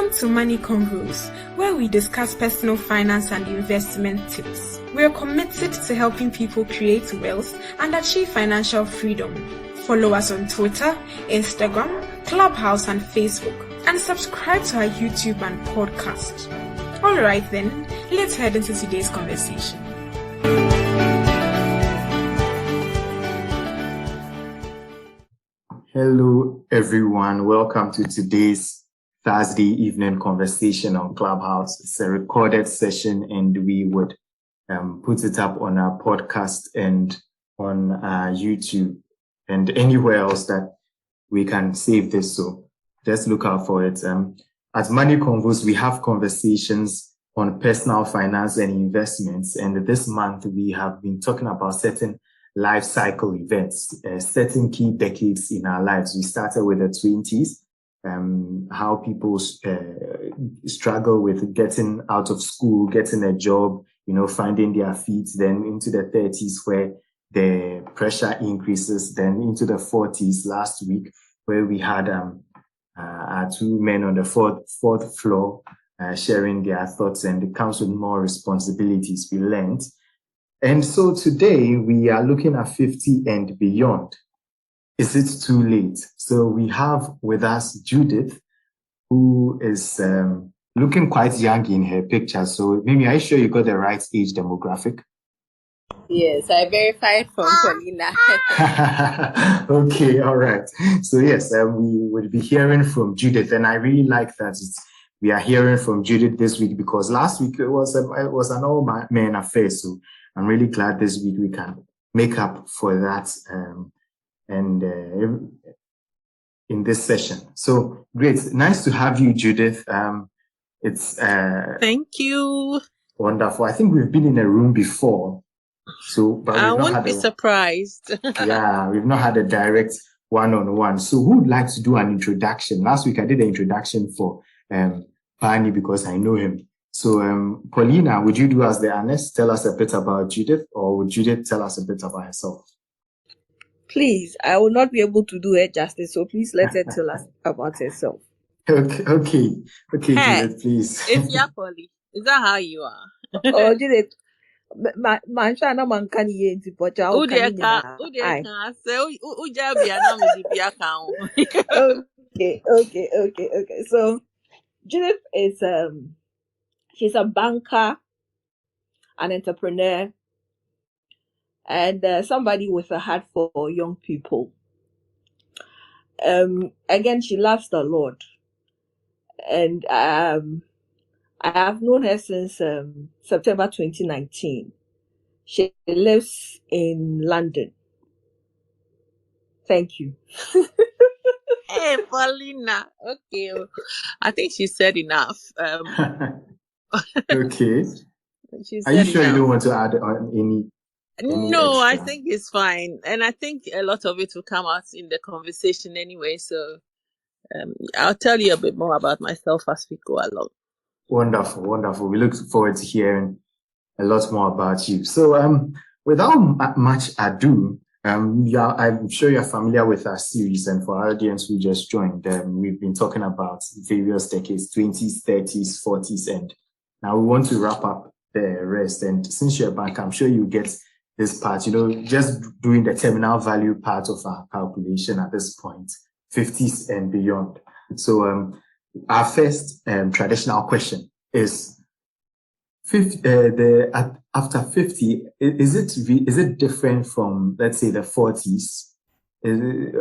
Welcome to Money Convos, where we discuss personal finance and investment tips. We are committed to helping people create wealth and achieve financial freedom. Follow us on Twitter, Instagram, Clubhouse, and Facebook, and subscribe to our YouTube and podcast. All right then, let's head into today's conversation. Hello, everyone. Welcome to today's Thursday evening conversation on Clubhouse. It's a recorded session, and we would put it up on our podcast and on YouTube and anywhere else that we can save this. So just look out for it. At Money Convos, we have conversations on personal finance and investments. And this month, we have been talking about certain life cycle events, certain key decades in our lives. We started with the 20s, how people struggle with getting out of school, getting a job, finding their feet, then into the 30s where the pressure increases, then into the 40s last week where we had our two men on the fourth floor sharing their thoughts, and it comes with more responsibilities we learned. And so today we are looking at 50 and beyond. Is it too late? So we have with us Judith, who is looking quite young in her picture. So maybe are you sure you got the right age demographic? Yes, I verified from Paulina. Okay, all right. So yes, we will be hearing from Judith, and I really like that we are hearing from Judith this week, because last week it was an all-men affair. So I'm really glad this week we can make up for that in this session. So great. Nice to have you, Judith. Thank you. Wonderful. I think we've been in a room before. But I won't be surprised. Yeah, we've not had a direct one-on-one. So who would like to do an introduction? Last week I did an introduction for Barney because I know him. So, Paulina, would you do us the honors? Tell us a bit about Judith, or would Judith tell us a bit about herself? Please, I will not be able to do her justice, so please let her tell us about herself. Okay, Hey, Judith, please. It's your Polly. Is that how you are? Oh, Judith, man, trying to man can you into but Okay. So Judith is she's a banker, an entrepreneur, and somebody with a heart for young people. Again, she loves the Lord, and I have known her since September 2019. She lives in London. Thank you. Hey, Paulina. Okay. I think she said enough. Okay. Are you sure you don't want to add on any No, extra? I think it's fine. And I think a lot of it will come out in the conversation anyway. So I'll tell you a bit more about myself as we go along. Wonderful. We look forward to hearing a lot more about you. So without much ado, I'm sure you're familiar with our series, and for our audience who just joined, we've been talking about various decades, 20s, 30s, 40s, and now we want to wrap up the rest. And since you're back, I'm sure you get this part, just doing the terminal value part of our calculation at this point, 50s and beyond. So our first traditional question is, after 50, is it different from, let's say, the 40s?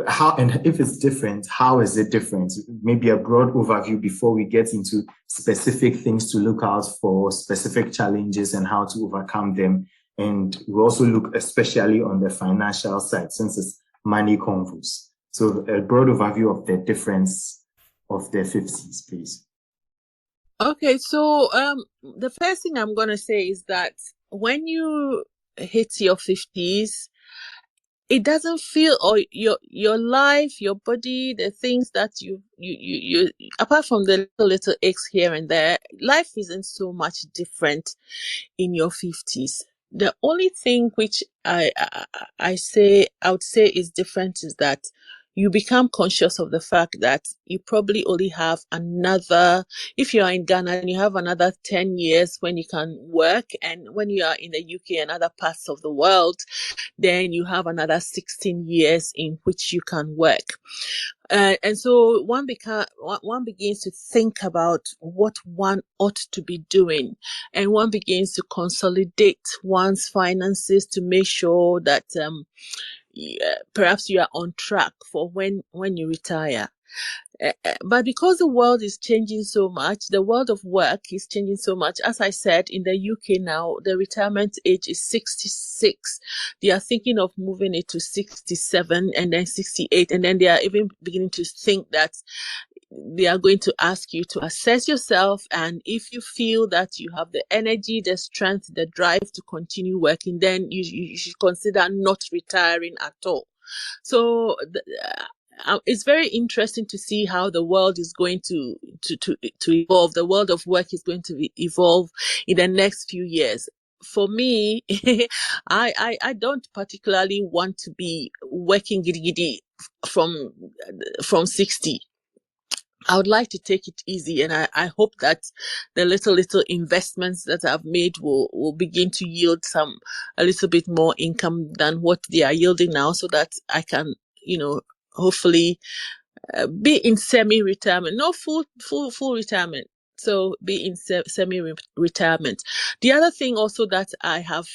How, and if it's different, how is it different? Maybe a broad overview before we get into specific things to look out for, specific challenges and how to overcome them. And we also look especially on the financial side, since it's Money Convos. So a broad overview of the difference of the 50s, please. Okay, so the first thing I'm going to say is that when you hit your 50s, it doesn't feel, or your life, your body, the things that you apart from the little aches here and there, life isn't so much different in your 50s. The only thing which I would say is different is that you become conscious of the fact that you probably only have another, if you are in Ghana, and you have another 10 years when you can work, and when you are in the UK and other parts of the world, then you have another 16 years in which you can work. And so one begins to think about what one ought to be doing, and one begins to consolidate one's finances to make sure that perhaps you are on track for when you retire. But because the world is changing so much, the world of work is changing so much. As I said, in the UK now, the retirement age is 66. They are thinking of moving it to 67 and then 68. And then they are even beginning to think that they are going to ask you to assess yourself. And if you feel that you have the energy, the strength, the drive to continue working, then you should consider not retiring at all. So it's very interesting to see how the world is going to evolve. The world of work is going to evolve in the next few years. For me, I don't particularly want to be working giddy from 60. I would like to take it easy, and I hope that the little investments that I've made will begin to yield a little bit more income than what they are yielding now, so that I can, hopefully be in semi-retirement, not full retirement. So be in semi-retirement. The other thing also that I have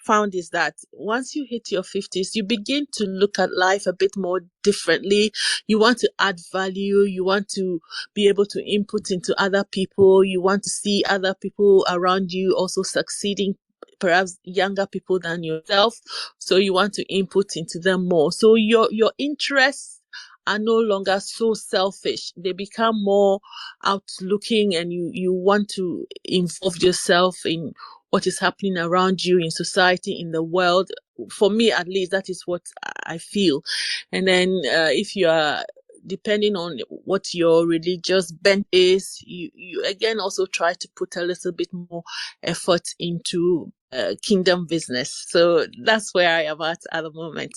found is that once you hit your 50s, you begin to look at life a bit more differently. You want to add value. You want to be able to input into other people. You want to see other people around you also succeeding, perhaps younger people than yourself. So you want to input into them more. So your interests are no longer so selfish. They become more outlooking, and you want to involve yourself in what is happening around you in society, in the world. For me, at least, that is what I feel. And then if you are, depending on what your religious bent is, you again also try to put a little bit more effort into kingdom business. So that's where I am at the moment.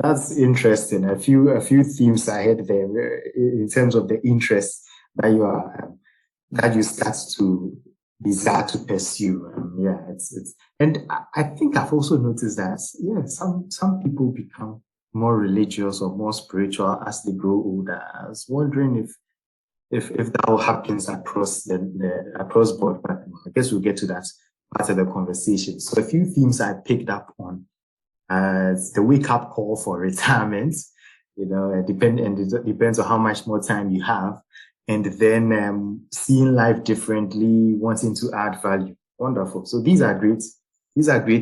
That's interesting. A few themes I had there in terms of the interest that you start to desire to pursue. And I think I've also noticed that some people become more religious or more spiritual as they grow older. I was wondering if that all happens across across board, but I guess we'll get to that part of the conversation. So a few themes I picked up on. The wake-up call for retirement, it depends on how much more time you have, and then seeing life differently, wanting to add value. Wonderful. So these are great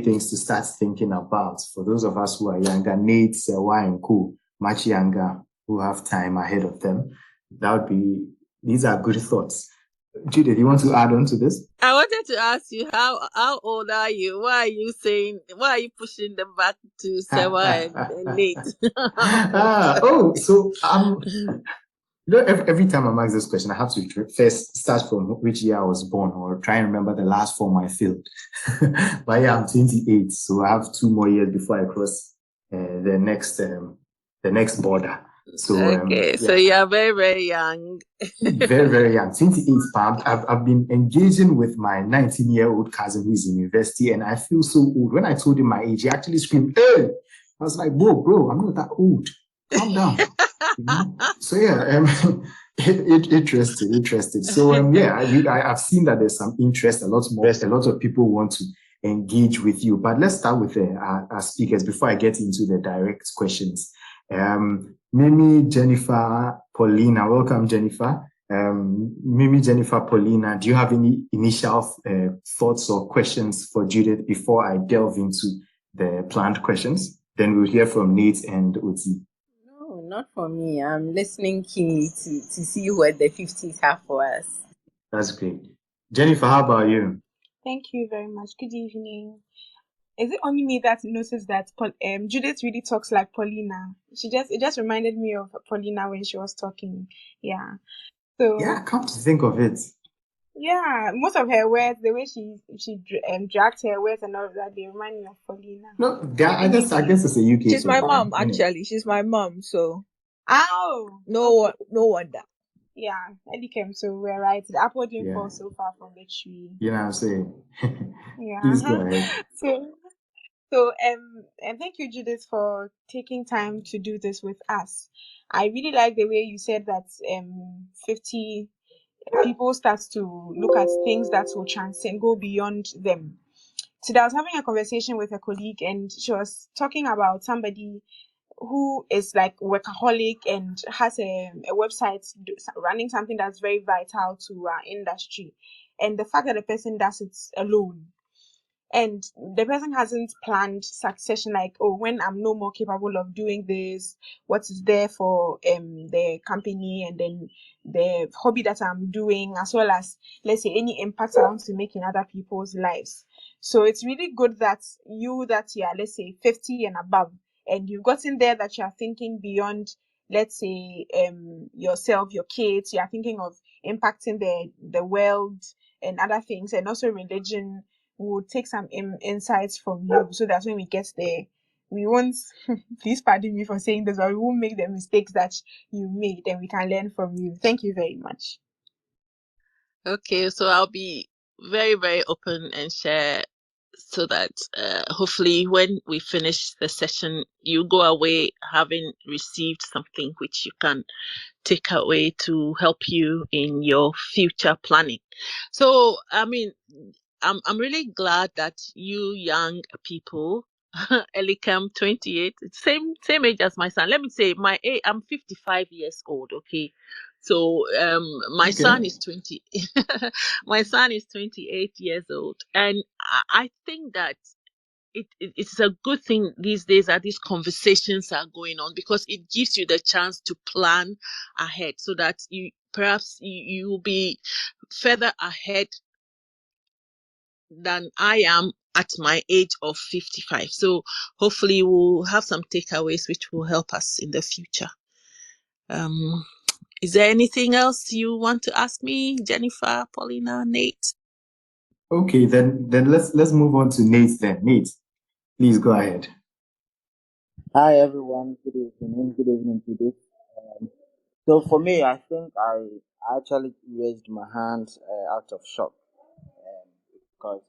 things to start thinking about for those of us who are younger, Nate, Sewa, and Co, much younger, who have time ahead of them. These are good thoughts. Judith, you want to add on to this? I wanted to ask you, how old are you? Why are you pushing them back to Sewa and Nate? So every time I'm asked this question, I have to first start from which year I was born, or try and remember the last form I filled. But yeah, I'm 28, so I have 2 more years before I cross the next border. So so you are very, very young. Very, very young. 28, I've been engaging with my 19-year-old cousin who is in university, and I feel so old. When I told him my age, he actually screamed, "Hey!" I was like, bro, I'm not that old. Calm down. So interesting. So I've seen that there's some interest, a lot of people want to engage with you. But let's start with our speakers before I get into the direct questions. Mimi, Jennifer, Paulina, welcome, Jennifer. Mimi, Jennifer, Paulina, do you have any initial thoughts or questions for Judith before I delve into the planned questions? Then we'll hear from Nate and Oti. No, not for me. I'm listening keenly to see what the 50s have for us. That's great. Jennifer, how about you? Thank you very much. Good evening. Is it only me that noticed that Judith really talks like Paulina? It just reminded me of Paulina when she was talking. Yeah. So yeah, come to think of it. Yeah, most of her words, the way she dragged her words and all of that, they remind me of Paulina. No, I guess it's a UK She's my song, mom, isn't it? actually. She's my mom, so Oh, no wonder. yeah, Eddie came, so we're right. The apple didn't Yeah. fall so far from the tree. You know what I'm saying? Yeah. Please go ahead. So, and thank you, Judith, for taking time to do this with us. I really like the way you said that 50 people start to look at things that will transcend, go beyond them. Today, I was having a conversation with a colleague, and she was talking about somebody who is like workaholic and has a website running something that's very vital to our industry, and the fact that the person does it alone, and the person hasn't planned succession, like, oh, when I'm no more capable of doing this, what is there for the company, and then the hobby that I'm doing, as well as, let's say, any impact I want to make in other people's lives. So it's really good that you are, let's say, 50 and above, and you've gotten there, that you are thinking beyond, let's say, yourself, your kids. You are thinking of impacting the world and other things, and also religion. We'll take some insights from you, so that when we get there, we won't, please pardon me for saying this, but we won't make the mistakes that you made, and we can learn from you. Thank you very much. Okay, so I'll be very, very open and share, so that hopefully when we finish the session, you go away having received something which you can take away to help you in your future planning. So, I mean, I'm really glad that you young people, Elikam 28, it's same age as my son. Let me say my age, I'm 55 years old. Okay, so my son is 20. My son is 28 years old, and I think that it's a good thing these days that these conversations are going on, because it gives you the chance to plan ahead, so that you will be further ahead than I am at my age of 55. So hopefully we'll have some takeaways which will help us in the future. Is there anything else you want to ask me, Jennifer, Paulina, Nate? Okay, then let's move on to Nate then. Nate, please go ahead. Hi everyone, good evening. Good evening, Judith. So for me, I think I actually raised my hand out of shock, because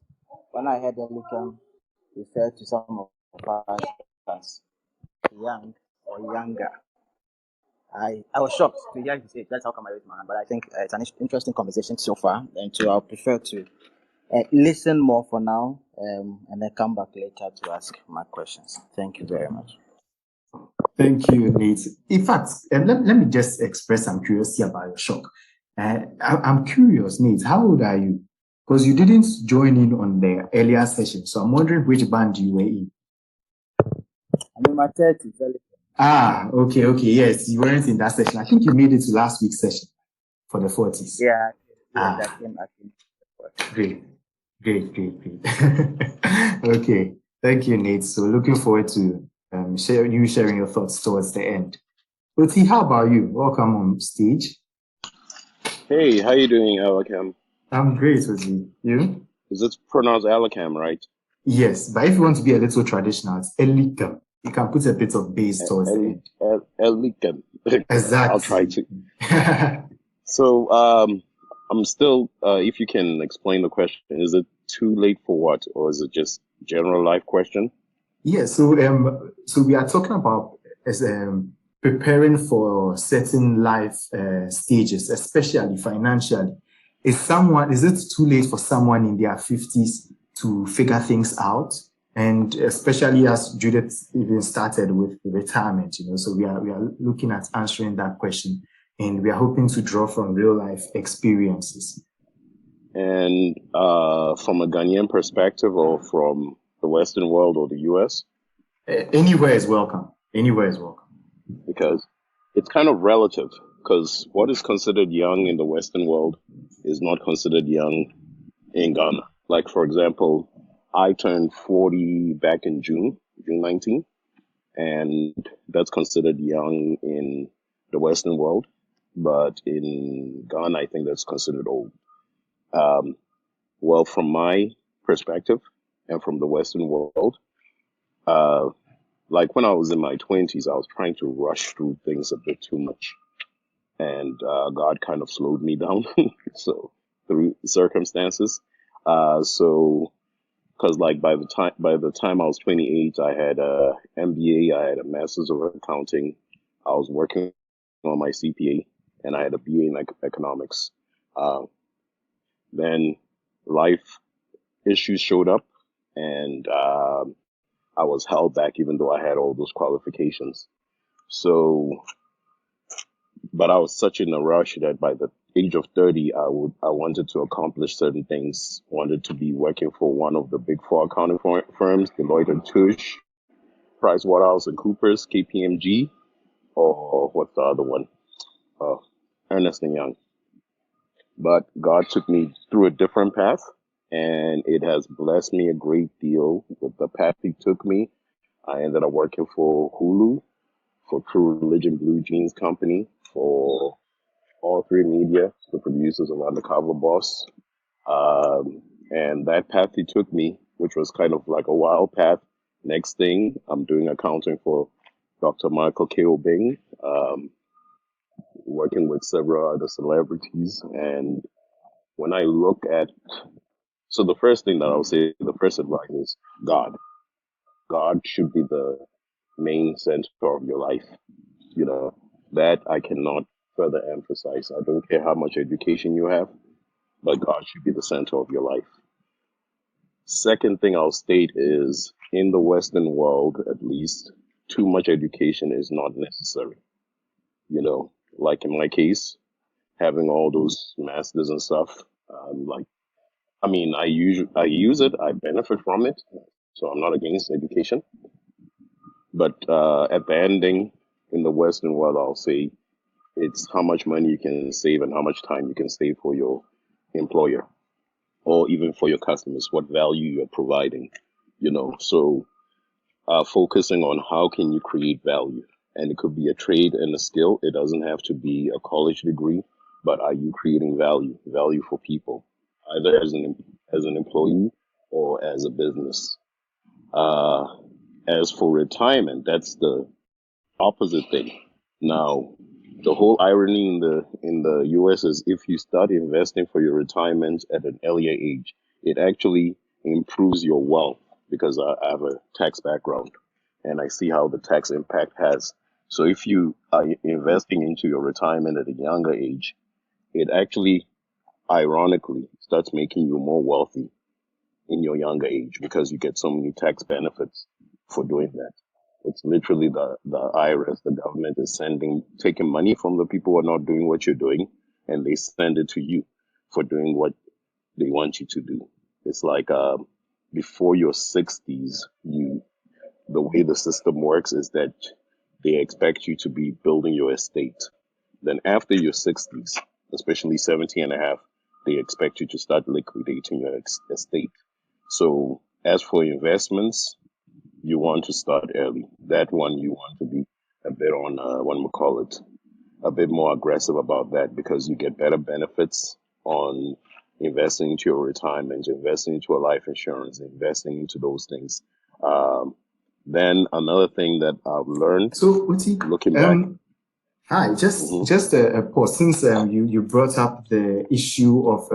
when I heard Elikem refer to some of us as young or younger, I was shocked to hear you say that's how come I raised my hand. But I think it's an interesting conversation so far, and so I'll prefer to listen more for now, and then come back later to ask my questions. Thank you very much. Thank you, Nate. In fact, let me just express some curiosity about your shock. I'm curious, Nate, how old are you? Because you didn't join in on the earlier session, so I'm wondering which band you were in. I'm in my 30s. Okay, yes, you weren't in that session. I think you made it to last week's session for the 40s. Yeah, I came. Great. Okay, thank you, Nate. So looking forward to sharing your thoughts towards the end. Oti, how about you? Welcome on stage. Hey, how you doing, Alakam? I'm great, Oti. You? Is it pronounced Alakam, right? Yes, but if you want to be a little traditional, it's Elikam. You can put a bit of bass towards the end. Elikam. Exactly. I'll try to. So, I'm still, if you can explain the question, is it too late for what, or is it just general life question? Yeah, so we are talking about preparing for certain life stages, especially financially. Is it too late for someone in their 50s to figure things out? And especially as Judith even started with retirement, so we are looking at answering that question, and we are hoping to draw from real life experiences. And from a Ghanaian perspective, or from the Western world or the US? Anywhere is welcome. Because it's kind of relative, because what is considered young in the Western world is not considered young in Ghana. Like, for example, I turned 40 back in June 19, and that's considered young in the Western world. But in Ghana, I think that's considered old. Well, from my perspective and from the Western world, uh, like when I was in my 20s, I was trying to rush through things a bit too much. And God kind of slowed me down. So through circumstances. So because like by the time I was 28, I had a MBA, I had a Master's of Accounting, I was working on my CPA, and I had a BA in economics. Uh, then life issues showed up, and I was held back, even though I had all those qualifications. So, but I was such in a rush that by the age of 30, I wanted to accomplish certain things. Wanted to be working for one of the big four accounting firms, Deloitte and Touche, PricewaterhouseCoopers, KPMG, or what's the other one? Ernst & Young. But God took me through a different path, and it has blessed me a great deal with the path He took me. I ended up working for Hulu, for True Religion Blue Jeans Company, for All Three Media, the producers of Undercover Boss. And that path He took me, which was kind of like a wild path. Next thing, I'm doing accounting for Dr. Michael K.O. Bing, working with several other celebrities. And when I look at, so the first thing that I'll say, the first advice is God. God should be the main center of your life. You know, that I cannot further emphasize. I don't care how much education you have, but God should be the center of your life. Second thing I'll state is, in the Western world, at least, too much education is not necessary. You know, like in my case, having all those masters and stuff, I use it, I benefit from it, so I'm not against education. But at the ending, in the Western world, I'll say it's how much money you can save and how much time you can save for your employer, or even for your customers, what value you're providing, you know. So focusing on how can you create value, and it could be a trade and a skill. It doesn't have to be a college degree, but are you creating value for people, either as an employee or as a business? As for retirement, that's the opposite thing. Now, the whole irony in the US is, if you start investing for your retirement at an earlier age, it actually improves your wealth, because I have a tax background and I see how the tax impact has. So if you are investing into your retirement at a younger age, it actually ironically starts making you more wealthy in your younger age, because you get so many tax benefits for doing that. It's literally the IRS, the government is taking money from the people who are not doing what you're doing, and they send it to you for doing what they want you to do. It's like before your 60s, the way the system works is that they expect you to be building your estate. Then after your 60s, especially 70 and a half, they expect you to start liquidating your estate. So as for investments, you want to start early. That one, you want to be a bit on, a bit more aggressive about that, because you get better benefits on investing into your retirement, investing into a life insurance, investing into those things. Then another thing that I've learned, So, Uti, looking back. Hi, just a pause. Since you brought up the issue of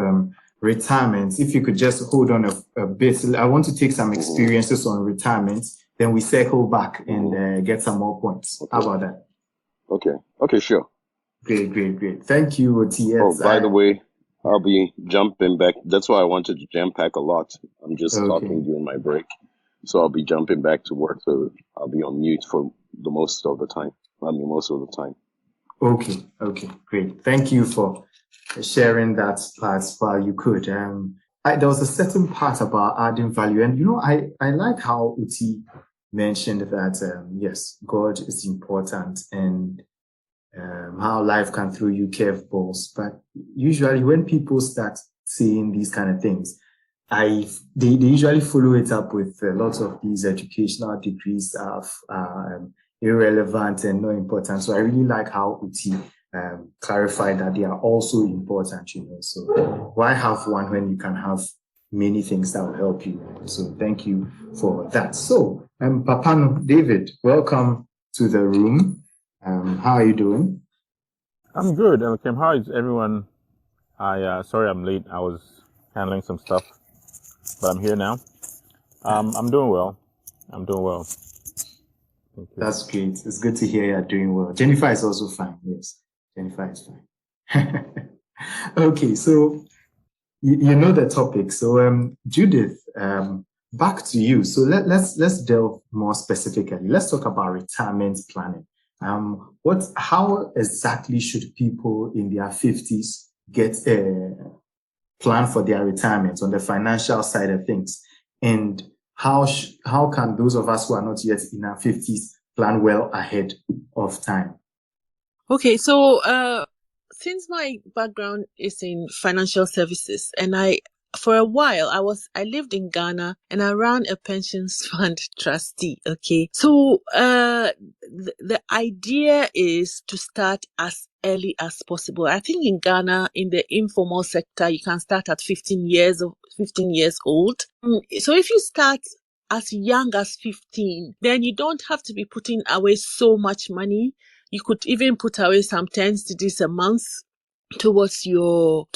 retirement, if you could just hold on a bit. I want to take some experiences on retirement, then we circle back and get some more points. How about that? Okay, sure. Great. Thank you, Oti. By the way, I'll be jumping back. That's why I wanted to jam pack a lot. I'm just talking during my break. So I'll be jumping back to work, so I'll be on mute for most of the time. Okay, great. Thank you for sharing that part while you could. There was a certain part about adding value, and I like how Uti mentioned that yes, God is important, and how life can throw you curveballs. But usually when people start saying these kind of things, they usually follow it up with lots of these educational degrees are irrelevant and not important. So I really like how Uti clarify that they are also important, so why have one when you can have many things that will help you? So thank you for that. So Papano David, welcome to the room. How are you doing? I'm good. Kim, how is everyone? Sorry I'm late. I was handling some stuff, but I'm here now. I'm doing well. Thank you. That's great. It's good to hear you're doing well. Jennifer is also fine. Yes, Jennifer is fine. Okay, so you know the topic. So Judith, back to you. So let's delve more specifically. Let's talk about retirement planning. How exactly should people in their 50s get a plan for their retirement on the financial side of things? And how can those of us who are not yet in our 50s plan well ahead of time? Okay, so since my background is in financial services, and for a while I lived in Ghana and I ran a pensions fund trustee. Okay, so the idea is to start as early as possible. I think in Ghana, in the informal sector, you can start at 15 years old. So if you start as young as 15, then you don't have to be putting away so much money. You could even put away some 10 cedis a month towards your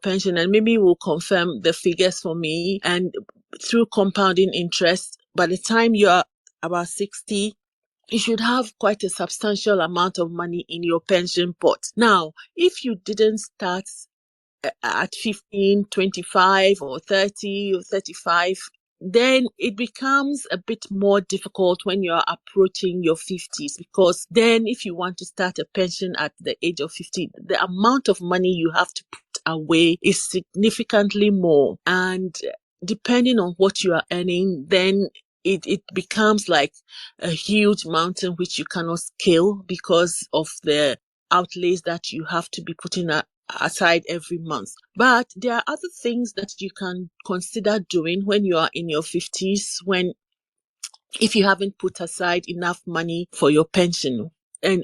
pension, and maybe we'll confirm the figures for me. And through compounding interest, by the time you're about 60, you should have quite a substantial amount of money in your pension pot. Now, if you didn't start at 15, 25 or 30 or 35, then it becomes a bit more difficult when you're approaching your 50s, because then if you want to start a pension at the age of 50, the amount of money you have to put away is significantly more. And depending on what you are earning, then it becomes like a huge mountain which you cannot scale because of the outlays that you have to be putting aside every month. But there are other things that you can consider doing when you are in your 50s, if you haven't put aside enough money for your pension. And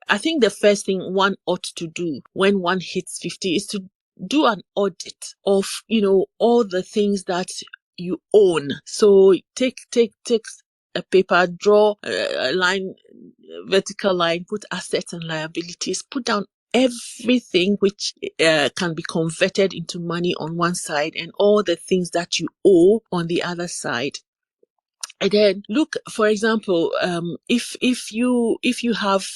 I think the first thing one ought to do when one hits 50 is to do an audit of, all the things that you own. So take a paper, draw a line, vertical line, put assets and liabilities, put down everything which can be converted into money on one side and all the things that you owe on the other side. And then look, for example, if you have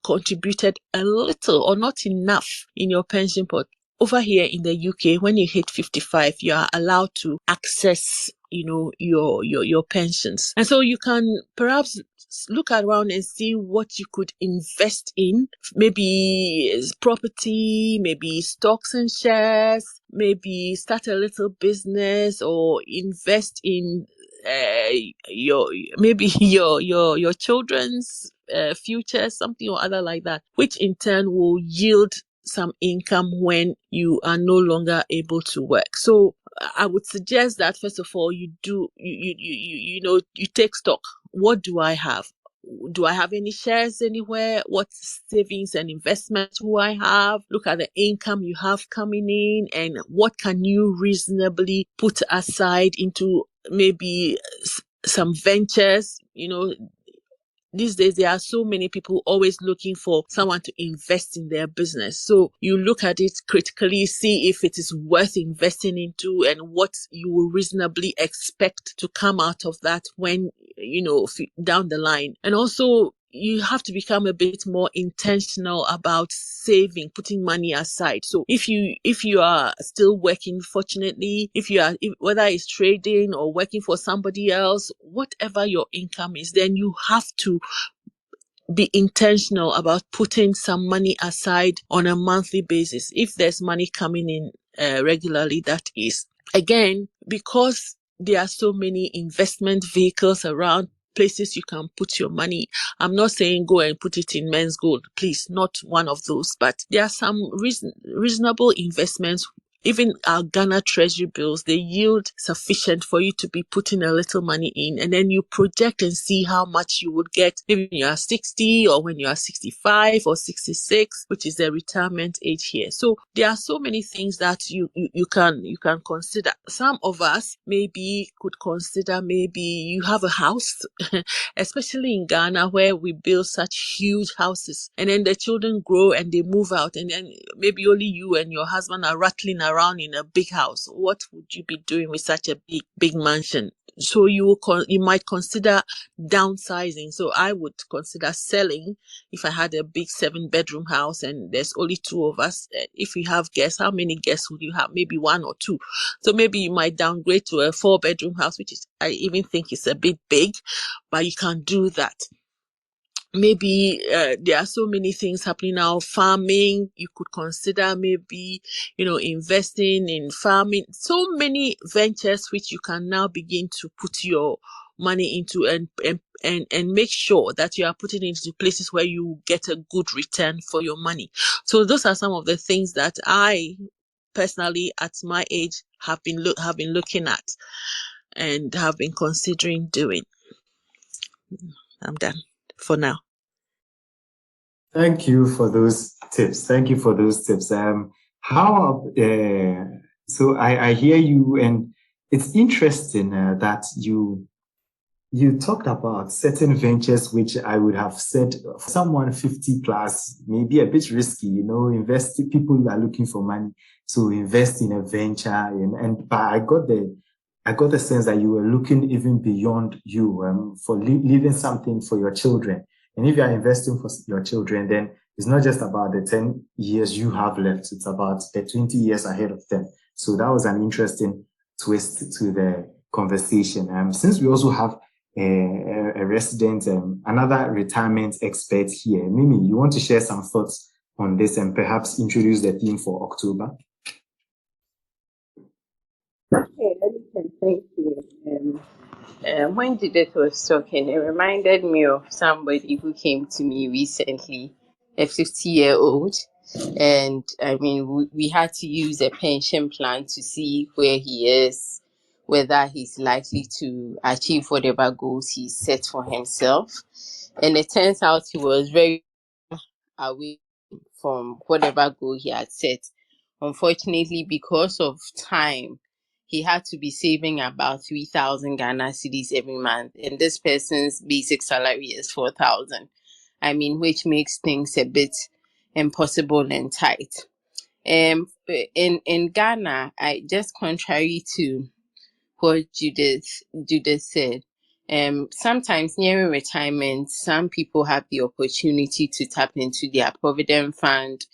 contributed a little or not enough in your pension pot, over here in the UK, when you hit 55, you are allowed to access, your pensions. And so you can perhaps look around and see what you could invest in. Maybe property, maybe stocks and shares, maybe start a little business or invest in your children's future, something or other like that, which in turn will yield some income when you are no longer able to work. So I would suggest that first of all you take stock. What do I have? Do I have any shares anywhere? What savings and investments do I have? Look at the income you have coming in and what can you reasonably put aside into maybe some ventures. These days there are so many people always looking for someone to invest in their business. So you look at it critically, see if it is worth investing into and what you will reasonably expect to come out of that when, down the line. And also you have to become a bit more intentional about saving, putting money aside. So if you are still working, fortunately, whether it's trading or working for somebody else, whatever your income is, then you have to be intentional about putting some money aside on a monthly basis. If there's money coming in regularly, that is. Again, because there are so many investment vehicles around, places you can put your money. I'm not saying go and put it in men's gold, please, not one of those, but there are some reasonable investments even our Ghana treasury bills, they yield sufficient for you to be putting a little money in, and then you project and see how much you would get maybe when you are 60 or when you are 65 or 66, which is the retirement age here. So there are so many things that you can consider. Some of us maybe could consider, maybe you have a house, especially in Ghana where we build such huge houses, and then the children grow and they move out, and then maybe only you and your husband are rattling around in a big house. What would you be doing with such a big mansion? So you might consider downsizing. So I would consider selling if I had a big 7-bedroom house and there's only 2 of us. If you have guests, how many guests would you have? Maybe 1 or 2. So maybe you might downgrade to a 4-bedroom house, which is, I even think is a bit big, but you can't do that. Maybe there are so many things happening now. Farming, you could consider maybe, investing in farming. So many ventures which you can now begin to put your money into and make sure that you are putting it into places where you get a good return for your money. So those are some of the things that I personally at my age have been looking at and have been considering doing. I'm done for now. Thank you for those tips. So I hear you, and it's interesting that you talked about certain ventures which I would have said for someone 50 plus, maybe a bit risky, people are looking for money, so invest in a venture, but I got the sense that you were looking even beyond you, for leaving something for your children. And if you are investing for your children, then it's not just about the 10 years you have left, it's about the 20 years ahead of them. So that was an interesting twist to the conversation. Since we also have a resident, another retirement expert here, Mimi, you want to share some thoughts on this and perhaps introduce the theme for October? Okay, thank you. When Judith was talking, it reminded me of somebody who came to me recently, a 50-year-old. And I mean, we had to use a pension plan to see where he is, whether he's likely to achieve whatever goals he set for himself. And it turns out he was very away from whatever goal he had set. Unfortunately, because of time, he had to be saving about 3,000 Ghana cedis every month, and this person's basic salary is 4,000. I mean, which makes things a bit impossible and tight. In Ghana, I just contrary to what Judith said, sometimes nearing retirement, some people have the opportunity to tap into their provident fund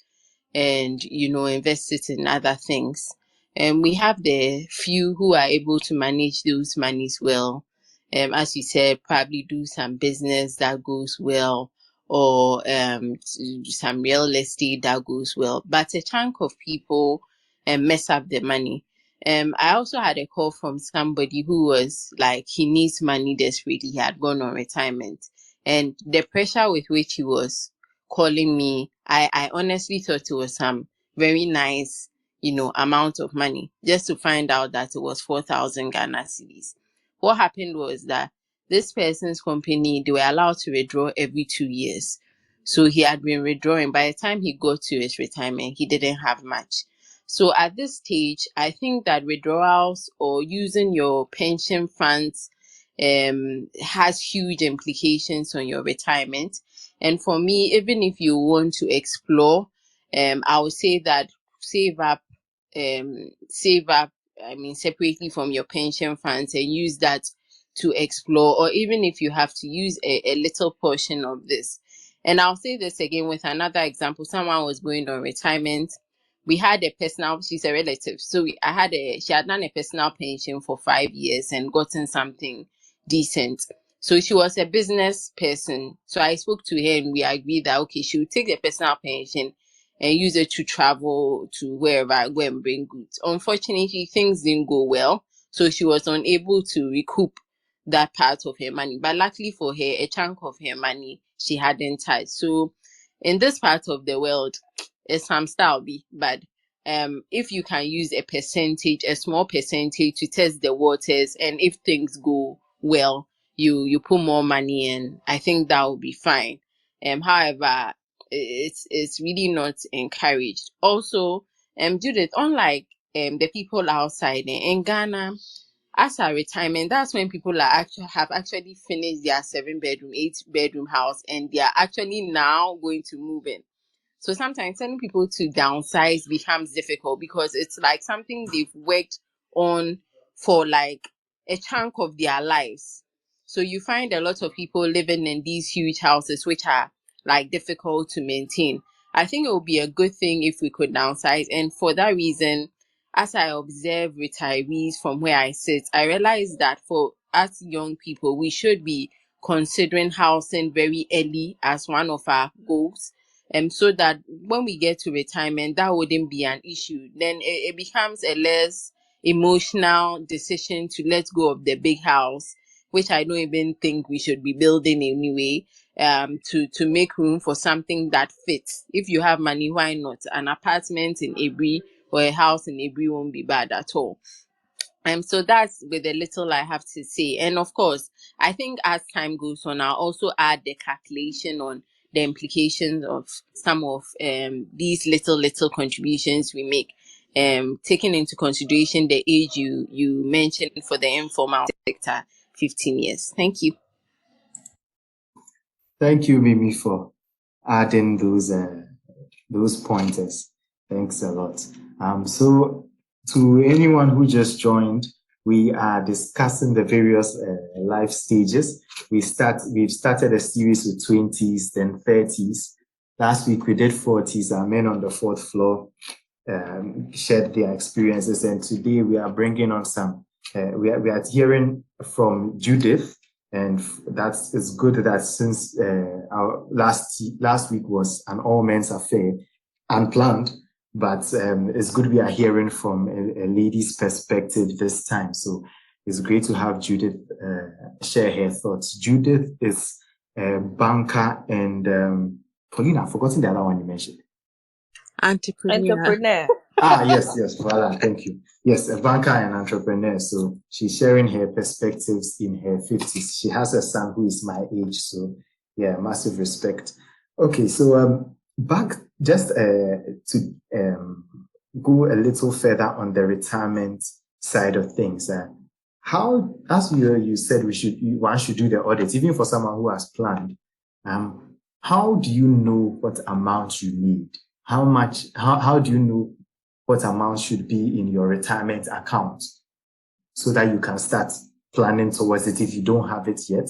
and invest it in other things. And we have the few who are able to manage those monies well. As you said, probably do some business that goes well, or some real estate that goes well. But a chunk of people mess up the money. I also had a call from somebody who was like, he needs money desperately. He had gone on retirement, and the pressure with which he was calling me, I honestly thought it was some very nice, amount of money, just to find out that it was 4,000 Ghana cedis. What happened was that this person's company, they were allowed to withdraw every 2 years. So he had been withdrawing. By the time he got to his retirement, he didn't have much. So at this stage, I think that withdrawals or using your pension funds has huge implications on your retirement. And for me, even if you want to explore, I would say that save up, separately from your pension funds, and use that to explore, or even if you have to use a little portion of this. And I'll say this again with another example. Someone was going on retirement. We had a personal, she's a relative. So she had done a personal pension for 5 years and gotten something decent. So she was a business person. So I spoke to her and we agreed that, okay, she would take the personal pension and use it to travel to wherever, go and bring goods. Unfortunately, things didn't go well. So she was unable to recoup that part of her money. But luckily for her, a chunk of her money she hadn't touched. So in this part of the world, it's some style, but if you can use a small percentage to test the waters, and if things go well, you put more money in, I think that will be fine. However, it's really not encouraged. Also, Judith, unlike the people outside in Ghana, as a retirement, that's when people are have actually finished their 7-bedroom, 8-bedroom house, and they are actually now going to move in. So sometimes telling people to downsize becomes difficult because it's like something they've worked on for like a chunk of their lives. So you find a lot of people living in these huge houses which are like difficult to maintain. I think it would be a good thing if we could downsize. And for that reason, as I observe retirees from where I sit, I realize that for us young people, we should be considering housing very early as one of our goals. So that when we get to retirement, that wouldn't be an issue. Then it becomes a less emotional decision to let go of the big house, which I don't even think we should be building anyway, to make room for something that fits. If you have money, why not? An apartment in Ebri or a house in Ebri won't be bad at all. So that's with the little I have to say. And of course, I think as time goes on, I'll also add the calculation on the implications of some of these little contributions we make, taking into consideration the age you mentioned for the informal sector, 15 years. Thank you. Thank you, Mimi, for adding those pointers. Thanks a lot. So to anyone who just joined, we are discussing the various life stages. We've started a series with 20s, then 30s. Last week we did 40s. Our men on the fourth floor shared their experiences, and today we are bringing on some. We are hearing from Judith, and it's good that since our last week was an all men's affair, unplanned. But it's good we are hearing from a lady's perspective this time. So it's great to have Judith share her thoughts. Judith is a banker and Pauline, I've forgotten the other one you mentioned. Entrepreneur. Yes, voila, thank you. Yes, a banker and entrepreneur. So she's sharing her perspectives in her 50s. She has a son who is my age. So yeah, massive respect. Okay, so back just to go a little further on the retirement side of things. How, as you said, one should do the audit, even for someone who has planned. How do you know what amount you need? How do you know what amount should be in your retirement account so that you can start planning towards it if you don't have it yet?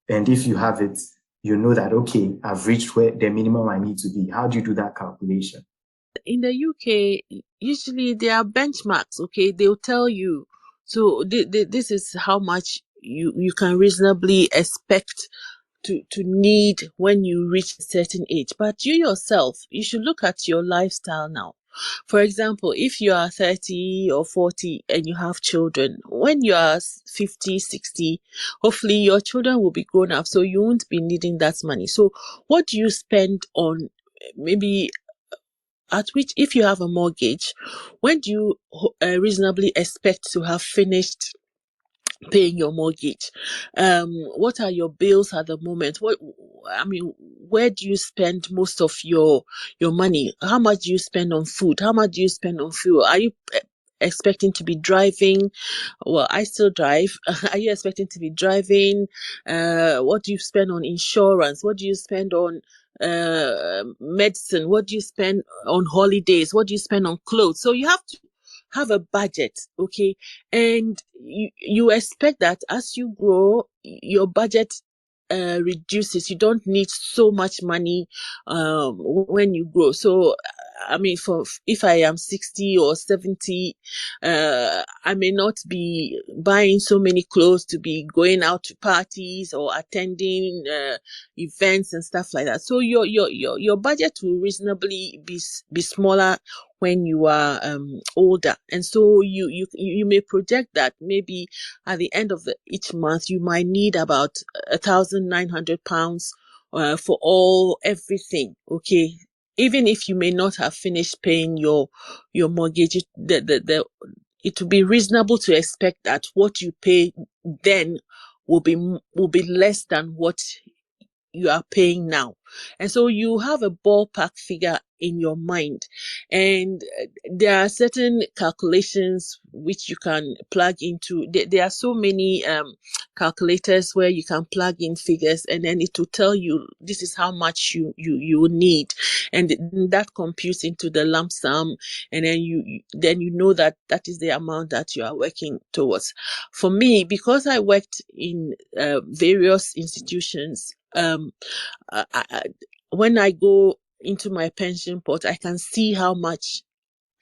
And if you have it, you know that, okay, I've reached where the minimum I need to be. How do you do that calculation? In the UK, usually there are benchmarks, okay? They'll tell you, so this is how much you can reasonably expect to need when you reach a certain age. But you yourself, you should look at your lifestyle now. For example, if you are 30 or 40 and you have children, when you are 50, 60, hopefully your children will be grown up, so you won't be needing that money. So what do you spend on, maybe at which, if you have a mortgage, when do you reasonably expect to have finished paying your mortgage? What are your bills at the moment? Where do you spend most of your money? How much do you spend on food? How much do you spend on fuel? Are you expecting to be driving? Well, I still drive. Are you expecting to be driving? What do you spend on insurance? What do you spend on medicine? What do you spend on holidays? What do you spend on clothes? So you have to have a budget, okay? And you expect that as you grow, your budget reduces. You don't need so much money when you grow. So if I am 60 or 70, I may not be buying so many clothes to be going out to parties or attending events and stuff like that. So your budget will reasonably be smaller when you are older, and so you may project that maybe at the end of each month you might need about £1,900 for everything. Okay, even if you may not have finished paying your mortgage, it would be reasonable to expect that what you pay then will be less than what you are paying now. And so you have a ballpark figure in your mind, and there are certain calculations which you can plug into. There are so many calculators where you can plug in figures, and then it will tell you this is how much you need, and that computes into the lump sum, and then you know that is the amount that you are working towards. For me, because I worked in various institutions, when I go into my pension pot, I can see how much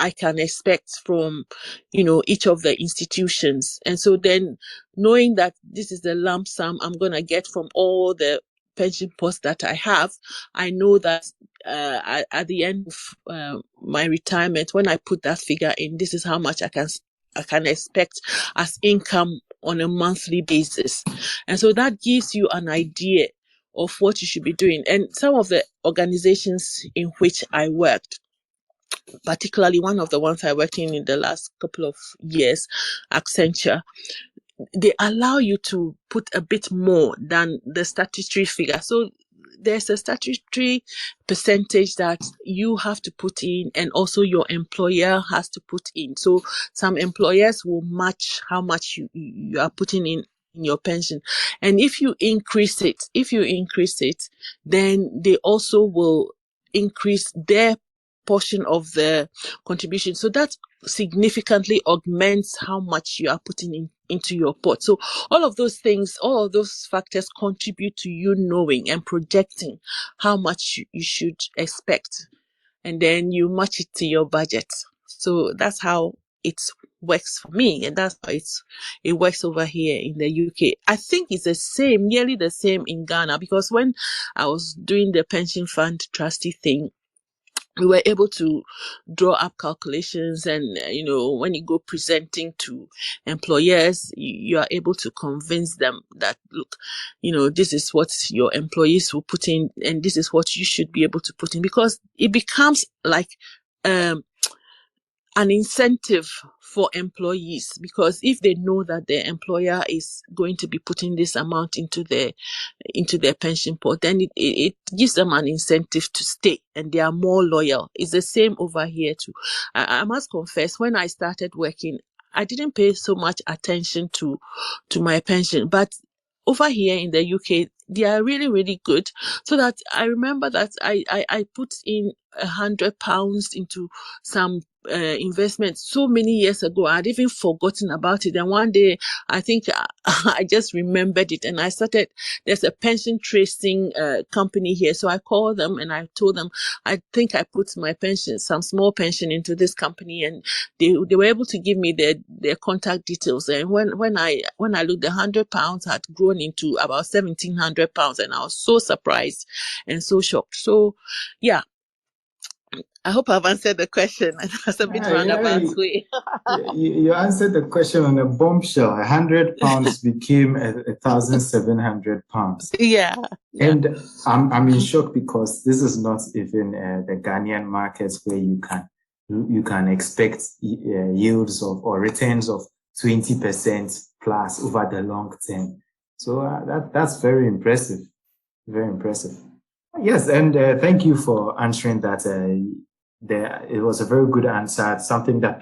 I can expect from, each of the institutions. And so then knowing that this is the lump sum I'm going to get from all the pension pots that I have, I know that at the end of my retirement, when I put that figure in, this is how much I can expect as income on a monthly basis. And so that gives you an idea of what you should be doing. And some of the organizations in which I worked, particularly one of the ones I worked in the last couple of years, Accenture, they allow you to put a bit more than the statutory figure. So there's a statutory percentage that you have to put in, and also your employer has to put in. So some employers will match how much you are putting in your pension. And if you increase it, then they also will increase their portion of the contribution. So that significantly augments how much you are putting into your pot. So all of those things, all of those factors contribute to you knowing and projecting how much you should expect. And then you match it to your budget. So that's how it works for me. And that's how it works over here in the UK. I think it's nearly the same in Ghana, because when I was doing the pension fund trustee thing, we were able to draw up calculations, and when you go presenting to employers, you are able to convince them that, look, this is what your employees will put in, and this is what you should be able to put in, because it becomes like an incentive for employees, because if they know that their employer is going to be putting this amount into their pension pot, then it gives them an incentive to stay, and they are more loyal. It's the same over here too. I must confess, when I started working, I didn't pay so much attention to my pension, but over here in the UK, they are really, really good. So that I remember that I put in £100 into some investment so many years ago. I'd even forgotten about it, and one day I think I just remembered it, and I started. There's a pension tracing company here, so I called them and I told them I think I put my pension, some small pension, into this company, and they were able to give me their contact details. And when I looked, the £100 had grown into about £1,700, and I was so surprised and so shocked. So yeah, I hope I've answered the question. That's a bit roundabout way. You answered the question on a bombshell. £100 became £1,700. Yeah. And I'm in shock, because this is not even the Ghanaian markets where you can expect yields or returns of 20% plus over the long term. So that's very impressive. Very impressive. Yes, and thank you for answering that. It was a very good answer. Something that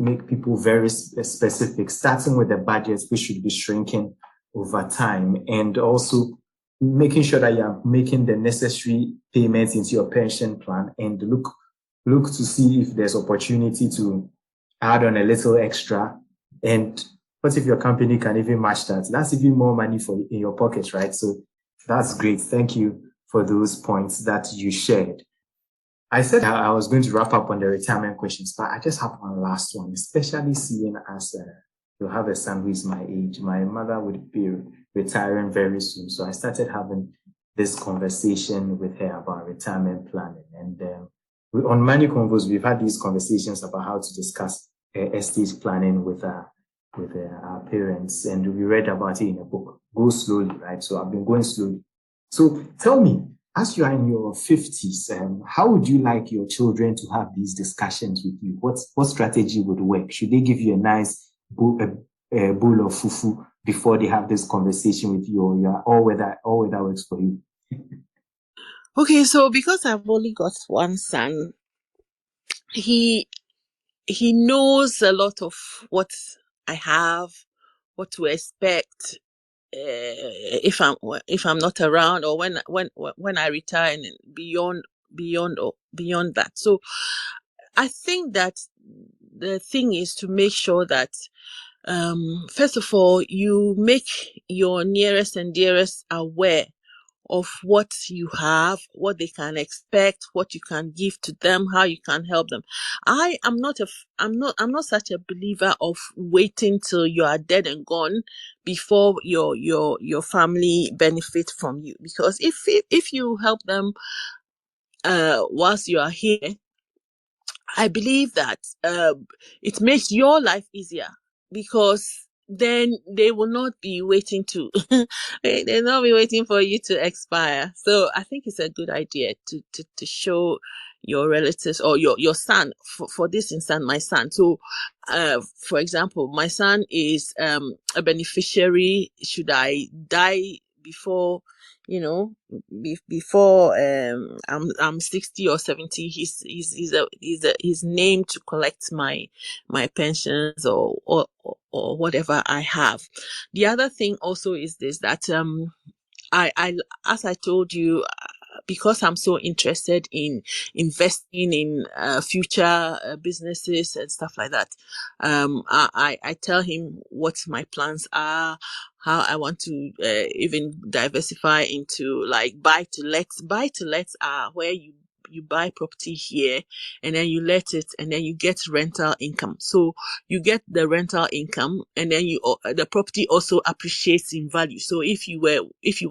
make people very specific, starting with the budgets, which should be shrinking over time, and also making sure that you are making the necessary payments into your pension plan, and look to see if there's opportunity to add on a little extra. And what if your company can even match that? That's even more money in your pocket, right? So that's great. Thank you for those points that you shared. I said I was going to wrap up on the retirement questions, but I just have one last one, especially seeing as you have a son who is my age. My mother would be retiring very soon. So I started having this conversation with her about retirement planning. And on many Convos, we've had these conversations about how to discuss estate planning with our parents. And we read about it in a book, Go Slowly, right? So I've been going slowly. So tell me, as you are in your 50s, how would you like your children to have these discussions with you? What strategy would work? Should they give you a nice bowl of fufu before they have this conversation with you, or whether works for you? Okay, so because I've only got one son, he knows a lot of what I have, what to expect if I'm not around, or when I retire, and beyond that. So I think that the thing is to make sure that first of all, you make your nearest and dearest aware of what you have, what they can expect, what you can give to them, how you can help them. I'm not such a believer of waiting till you are dead and gone before your family benefit from you. Because if you help them whilst you are here, I believe that it makes your life easier, because then they will not be waiting they'll not be waiting for you to expire. So I think it's a good idea to show your relatives, or your son, for this instance, my son. So for example, my son is a beneficiary. Should I die before before I'm 60 or 70, he's named to collect my pensions or whatever I have. The other thing also is this, that I as I told you, because I'm so interested in investing in future businesses and stuff like that, I tell him what my plans are, how I want to even diversify into like buy to lets. Buy to lets are where you buy property here and then you let it and then you get rental income. So you get the rental income and then the property also appreciates in value. So if you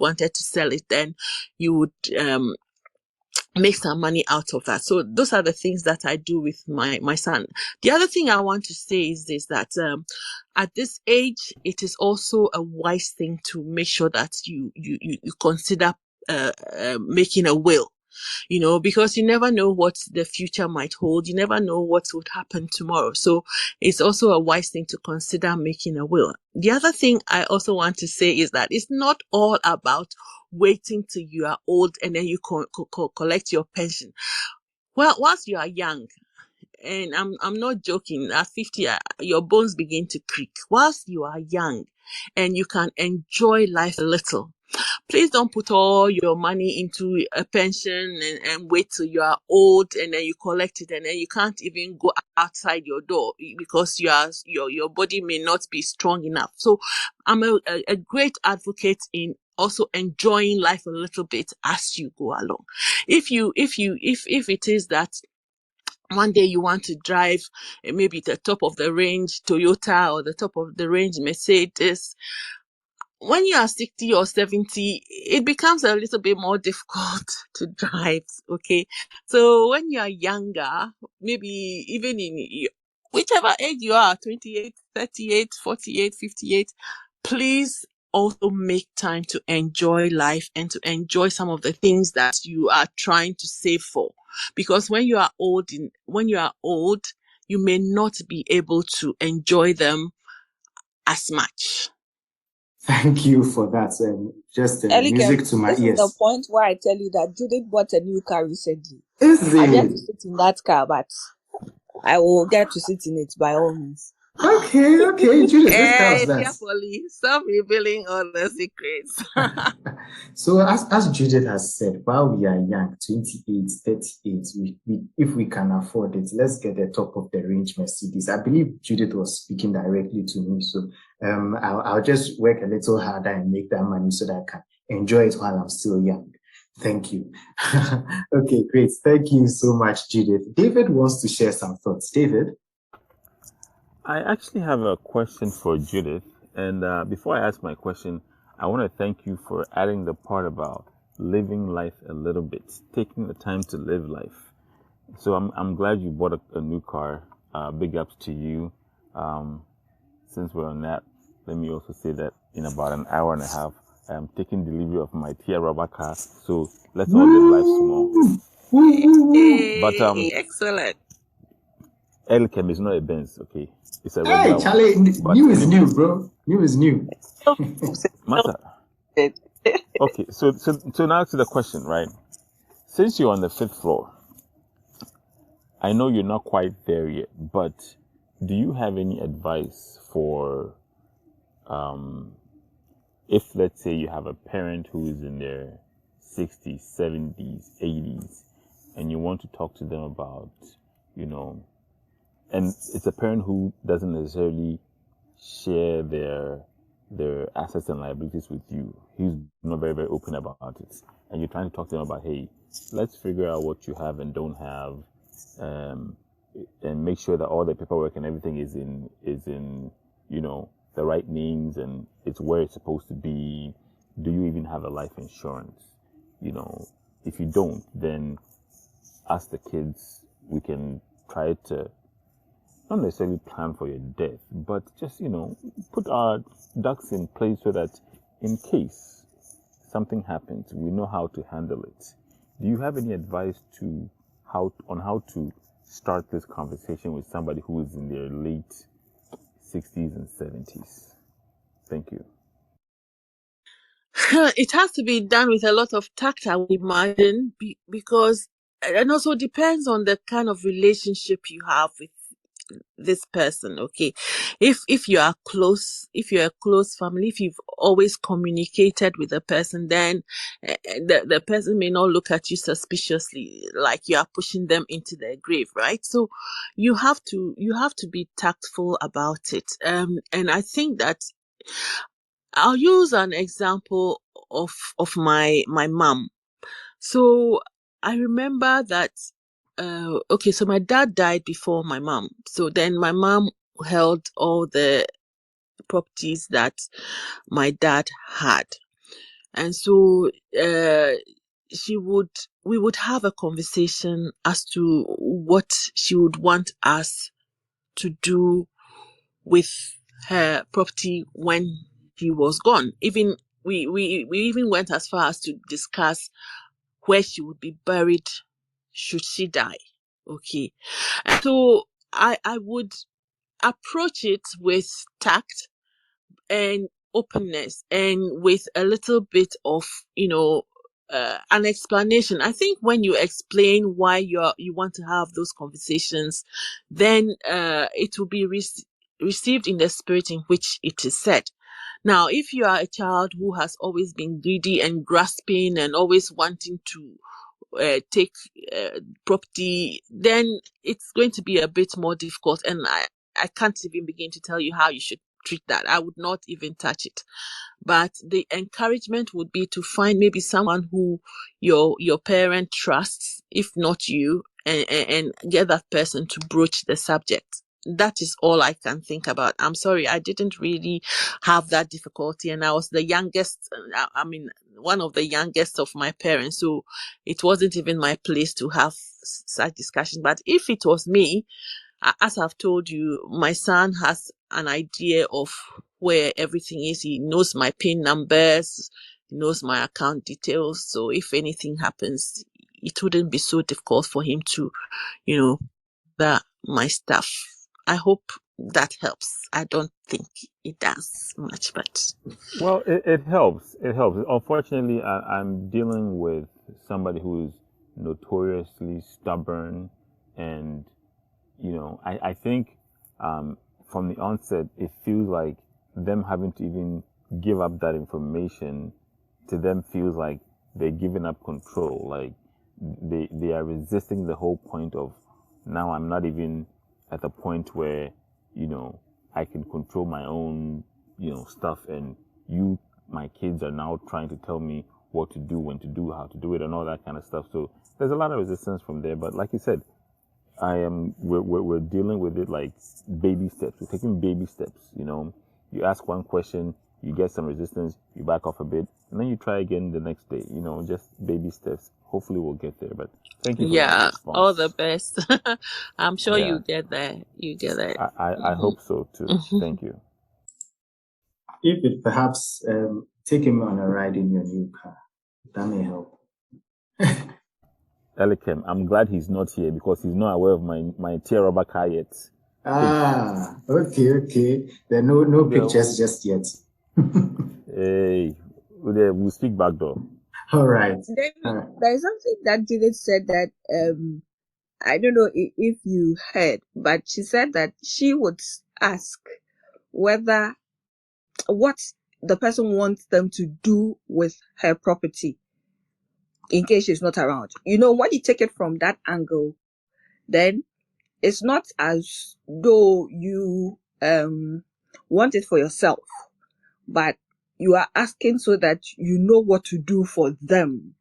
wanted to sell it, then you would make some money out of that. So those are the things that I do with my son. The other thing I want to say is this, that at this age, it is also a wise thing to make sure that you consider making a will. Because you never know what the future might hold. You never know what would happen tomorrow. So it's also a wise thing to consider making a will. The other thing I also want to say is that it's not all about waiting till you are old and then you collect your pension. Well, whilst you are young, and I'm not joking, at 50, your bones begin to creak. Whilst you are young and you can enjoy life a little, please don't put all your money into a pension and wait till you are old and then you collect it and then you can't even go outside your door because your body may not be strong enough. So I'm a great advocate in also enjoying life a little bit as you go along. If it is that one day you want to drive maybe the top of the range Toyota or the top of the range Mercedes, when you are 60 or 70, it becomes a little bit more difficult to drive, okay? So when you are younger, maybe even in whichever age you are, 28, 38, 48, 58, please also make time to enjoy life and to enjoy some of the things that you are trying to save for. Because when you are old, you may not be able to enjoy them as much. Thank you for that. Just music to my ears. This is the point where I tell you that Judith bought a new car recently. I get to sit in that car, but I will get to sit in it by all means. Okay, Judith, this counts. Carefully, stop revealing all the secrets. So as Judith has said, while we are young, 28, 38, if we can afford it, let's get the top of the range Mercedes. I believe Judith was speaking directly to me. So I'll just work a little harder and make that money so that I can enjoy it while I'm still young. Thank you. Okay, great. Thank you so much, Judith. David wants to share some thoughts. David? I actually have a question for Judith. And before I ask my question, I want to thank you for adding the part about living life a little bit, taking the time to live life. So I'm glad you bought a new car. Big ups to you. Since we're on that, let me also say that in about an hour and a half, I'm taking delivery of my Tia rubber car. So let's all live life small. But Excellent. Elkem is not a Benz, okay? It's a Hey, regular Charlie, one. But new is anyway, new, bro. New is new. Master. Okay, so now to the question, right? Since you're on the 5th floor, I know you're not quite there yet, but do you have any advice for if, let's say, you have a parent who is in their 60s, 70s, 80s, and you want to talk to them about, and it's a parent who doesn't necessarily share their assets and liabilities with you. He's not very, very open about it. And you're trying to talk to them about, hey, let's figure out what you have and don't have, and make sure that all the paperwork and everything is in the right names and it's where it's supposed to be. Do you even have a life insurance? If you don't, then ask the kids, we can try to not necessarily plan for your death, but just, put our ducks in place so that in case something happens, we know how to handle it. Do you have any advice on how to start this conversation with somebody who is in their late 60s and 70s? Thank you. It has to be done with a lot of tact, I would imagine, because, and also depends on the kind of relationship you have with this person. Okay, if you are close, if you're a close family, if you've always communicated with the person, then the person may not look at you suspiciously, like you are pushing them into their grave, right? So you have to be tactful about it. And I think that I'll use an example of my mom. So I remember that so my dad died before my mom. So then my mom held all the properties that my dad had. And so we would have a conversation as to what she would want us to do with her property when he was gone. Even we even went as far as to discuss where she would be buried should she die. Okay. And so I would approach it with tact and openness and with a little bit of, an explanation. I think when you explain why you want to have those conversations, then it will be received in the spirit in which it is said. Now, if you are a child who has always been greedy and grasping and always wanting to take property, then it's going to be a bit more difficult. And I can't even begin to tell you how you should treat that. I would not even touch it. But the encouragement would be to find maybe someone who your parent trusts, if not you, and get that person to broach the subject. That is all I can think about. I'm sorry, I didn't really have that difficulty, and I was the youngest. One of the youngest of my parents, so it wasn't even my place to have such discussion. But if it was me, as I've told you, my son has an idea of where everything is. He knows my PIN numbers, he knows my account details. So if anything happens, it wouldn't be so difficult for him to, my stuff. I hope that helps. I don't think it does much, but Well, it helps. It helps. Unfortunately, I'm dealing with somebody who is notoriously stubborn, and I think from the onset, it feels like them having to even give up that information to them feels like they're giving up control. Like they are resisting the whole point of, now I'm not even at the point where, I can control my own, stuff, and my kids are now trying to tell me what to do, when to do, how to do it, and all that kind of stuff. So there's a lot of resistance from there. But like you said, we're dealing with it like baby steps. We're taking baby steps. You ask one question, you get some resistance, you back off a bit, and then you try again the next day. Just baby steps. Hopefully we'll get there. But thank you for that response. All the best. I'm sure Yeah. you get there. You get there. I hope so too. Thank you. If it perhaps take him on a ride in your new car. That may help. Elikem, I'm glad he's not here because he's not aware of my tear rubber car yet. Okay. There are no pictures just yet. Hey, we'll speak back though. All right. David, there is something that Judith said that I don't know if you heard, but she said that she would ask whether what the person wants them to do with her property in case she's not around. When you take it from that angle, then it's not as though you want it for yourself, but you are asking so that you know what to do for them.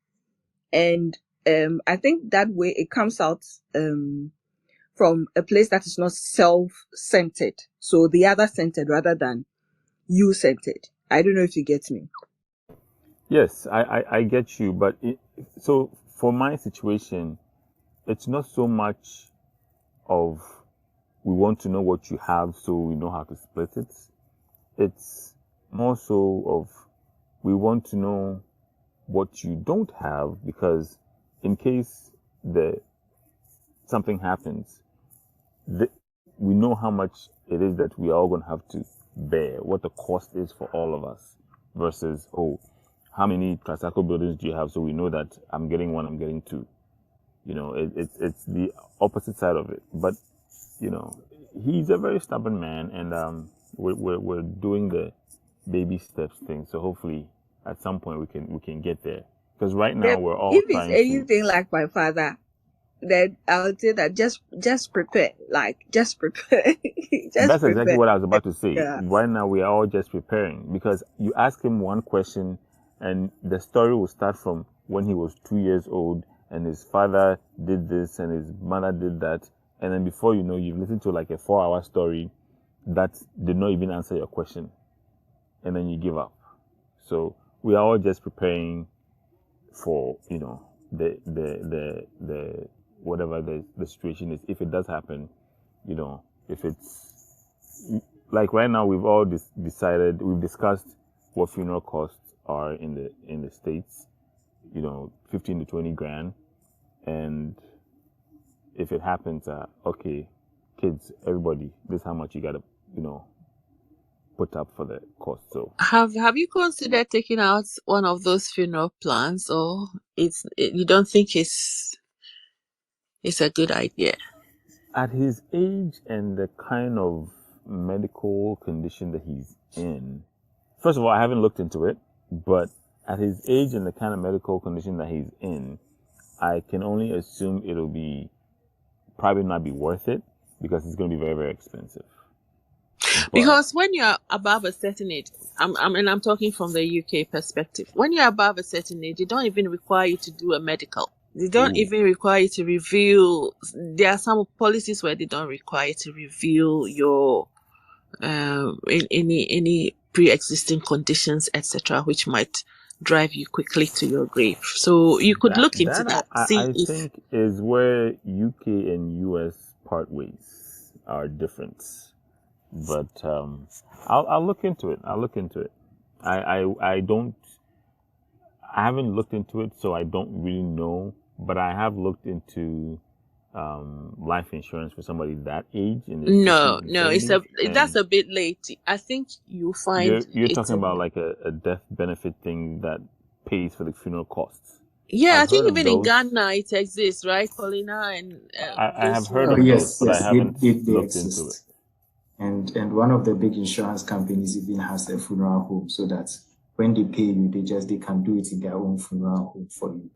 And I think that way it comes out from a place that is not self-centered, so the other-centered rather than you-centered. I don't know if you get me. Yes, I get you, but so for my situation, it's not so much of we want to know what you have so we know how to split it. It's more so of we want to know what you don't have, because in case something happens, we know how much it is that we are all going to have to bear, what the cost is for all of us, versus, how many Tricycle buildings do you have? So we know that I'm getting one, I'm getting two. It's the opposite side of it. But, he's a very stubborn man, and we're doing the baby steps thing. So hopefully at some point we can get there. Because right now we're all if trying it's anything like my father, then I'll say that just prepare. Just prepare. That's exactly what I was about to say. Yeah. Right now we are all just preparing, because you ask him one question and the story will start from when he was 2 years old and his father did this and his mother did that. And then before you know, you've listened to like a 4-hour story that did not even answer your question. And then you give up. So we are all just preparing for, the whatever the situation is. If it does happen, if it's like right now, we've all we've discussed what funeral costs are in the States, 15 to 20 grand. And if it happens, okay, kids, everybody, this is how much you gotta, put up for the cost. So Have you considered taking out one of those funeral plans, or you don't think it's a good idea? at his age and the kind of medical condition that he's in, first of all, I haven't looked into it, but at his age and the kind of medical condition that he's in, I can only assume it'll probably not be worth it, because it's going to be very, very expensive. Because when you're above a certain age, I'm talking from the UK perspective. When you're above a certain age, they don't even require you to do a medical. They don't even require you to reveal. There are some policies where they don't require you to reveal your any pre-existing conditions, etc., which might drive you quickly to your grave. So you could look into that. I think is where UK and US part ways are different. But I'll look into it. I haven't looked into it, so I don't really know. But I have looked into life insurance for somebody that age. No, that's a bit late. I think you find you're talking about like a death benefit thing that pays for the funeral costs. Yeah, I think even in Ghana it exists, right, Paulina? And I have heard of those, but I haven't looked into it. And one of the big insurance companies even has a funeral home, so that when they pay you, they can do it in their own funeral home for you.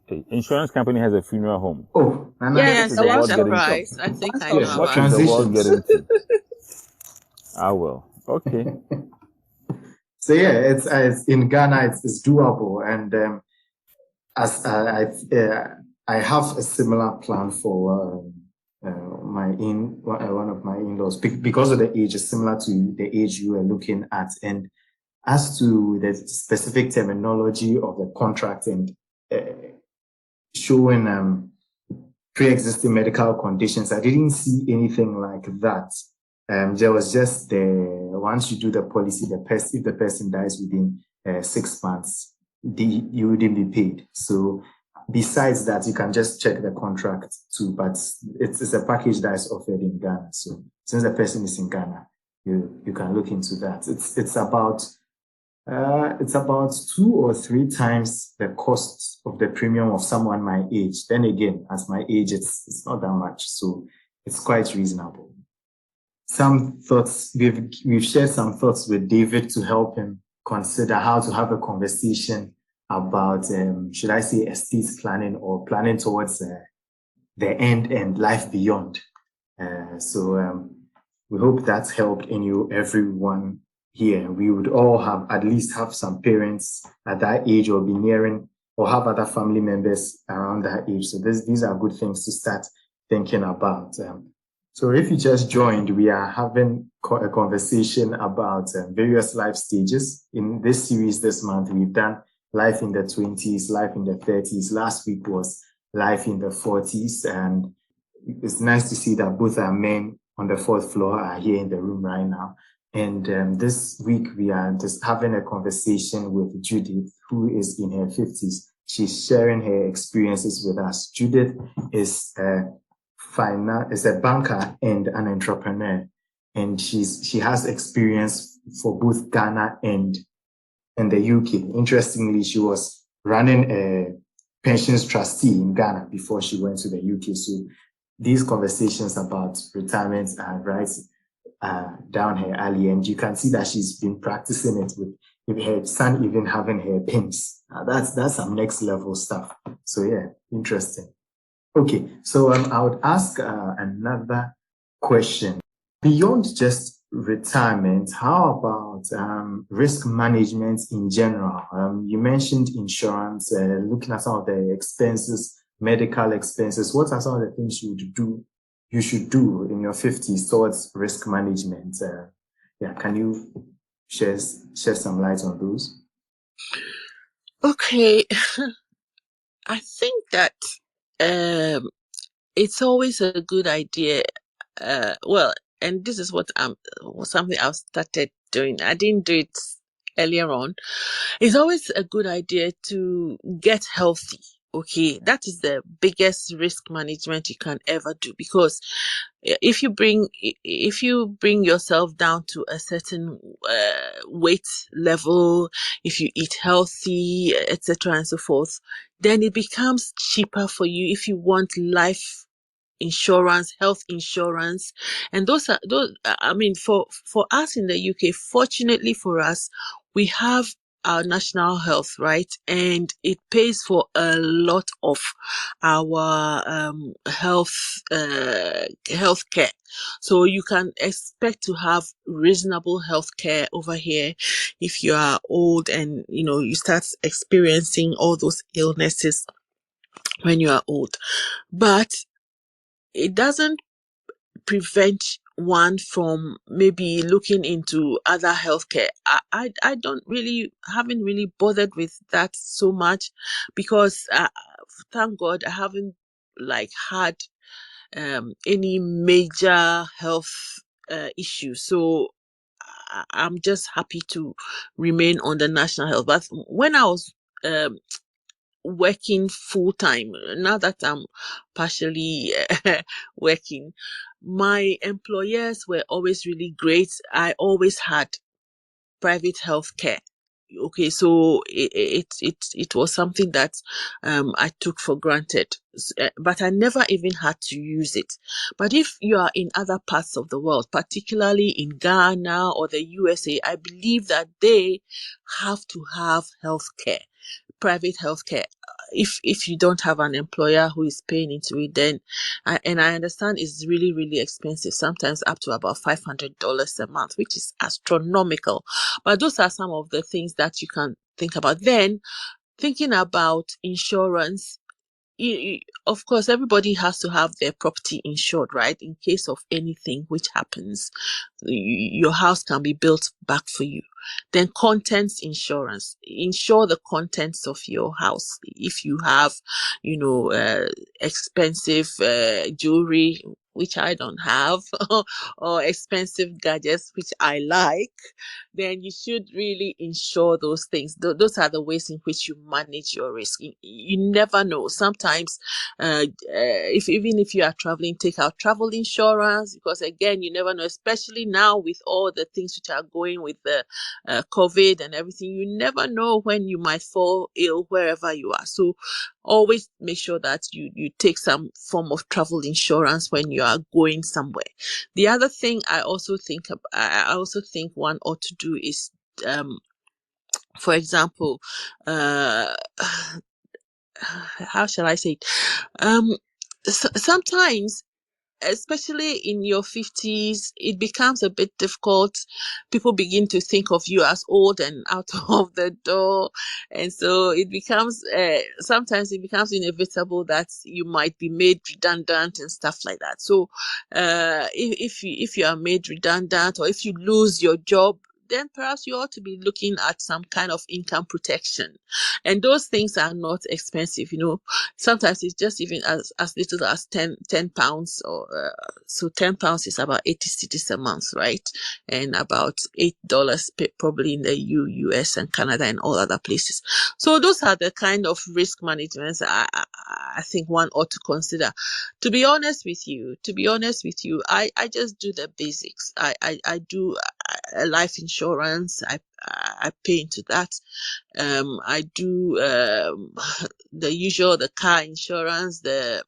Okay. Insurance company has a funeral home. Oh, yes, I'm surprised. I think I know about what is the world getting to? I will. Okay. So yeah, it's in Ghana. It's doable, and as I have a similar plan for one of my in-laws, because of the age is similar to the age you were looking at, and as to the specific terminology of the contract and showing pre-existing medical conditions, I didn't see anything like that There was just once you do the policy, if the person dies within 6 months, you wouldn't be paid. So besides that, you can just check the contract too, but it's a package that is offered in Ghana. So since the person is in Ghana, you can look into that. It's about 2 or 3 times the cost of the premium of someone my age. Then again, at my age, it's not that much, so it's quite reasonable. Some thoughts, we've shared some thoughts with David to help him consider how to have a conversation about, should I say, estate planning or planning towards the end and life beyond. So we hope that's helped everyone here. We would all at least have some parents at that age or be nearing or have other family members around that age. So these are good things to start thinking about. So if you just joined, we are having a conversation about various life stages. In this series this month, we've done life in the 20s, life in the 30s. Last week was life in the 40s. And it's nice to see that both our men on the 4th floor are here in the room right now. And this week, we are just having a conversation with Judith, who is in her 50s. She's sharing her experiences with us. Judith is a banker and an entrepreneur, and she has experience for both Ghana and the UK. Interestingly, she was running a pensions trustee in Ghana before she went to the UK. So these conversations about retirement are right down her alley, and you can see that she's been practicing it with her son even having her pins. That's some next level stuff. So yeah, interesting. Okay, so I would ask another question. Beyond just retirement, how about risk management in general? You mentioned insurance, looking at some of the expenses, medical expenses. What are some of the things you should do in your 50s towards risk management? Can you share some light on those? Okay. I think that it's always a good idea. And this is what something I've started doing. I didn't do it earlier on. It's always a good idea to get healthy. Okay, that is the biggest risk management you can ever do, because if you bring yourself down to a certain weight level, if you eat healthy, etc. and so forth, then it becomes cheaper for you if you want life insurance, health insurance. And those I mean, for us in the UK, fortunately for us, we have our national health, right? And it pays for a lot of our health care. So you can expect to have reasonable health care over here if you are old and you start experiencing all those illnesses when you are old. But it doesn't prevent one from maybe looking into other healthcare. I haven't really bothered with that so much, because thank God I haven't had any major health issues. So I'm just happy to remain on the national health. But when I was working full time, now that I'm partially working, my employers were always really great. I always had private health care. Okay, so it was something that I took for granted, but I never even had to use it. But if you are in other parts of the world, particularly in Ghana or the USA, I believe that they have to have health care, private healthcare. If you don't have an employer who is paying into it, then and I understand it's really, really expensive, sometimes up to about $500 a month, which is astronomical. But those are some of the things that you can think about. Then thinking about insurance, of course, everybody has to have their property insured, right? In case of anything which happens, your house can be built back for you. Then contents insurance, insure the contents of your house. If you have, expensive jewelry, which I don't have, or expensive gadgets, which I like, then you should really insure those things. Those are the ways in which you manage your risk. You never know. Sometimes, even if you are traveling, take out travel insurance, because again, you never know, especially now with all the things which are going with the COVID and everything. You never know when you might fall ill wherever you are. So always make sure that you take some form of travel insurance when you are going somewhere. The other thing I also think one ought to do is, for example, how shall I say it? Sometimes, especially in your 50s, it becomes a bit difficult. People begin to think of you as old and out of the door. And so it becomes, sometimes it becomes inevitable that you might be made redundant and stuff like that. So if you are made redundant, or if you lose your job, then perhaps you ought to be looking at some kind of income protection. And those things are not expensive, Sometimes it's just even as little as 10 pounds, or so 10 pounds is about 80 cedis a month, right? And about $8 probably in the US and Canada and all other places. So those are the kind of risk management I think one ought to consider. To be honest with you, I just do the basics. I do life insurance. I pay into that. I do the usual, the car insurance, the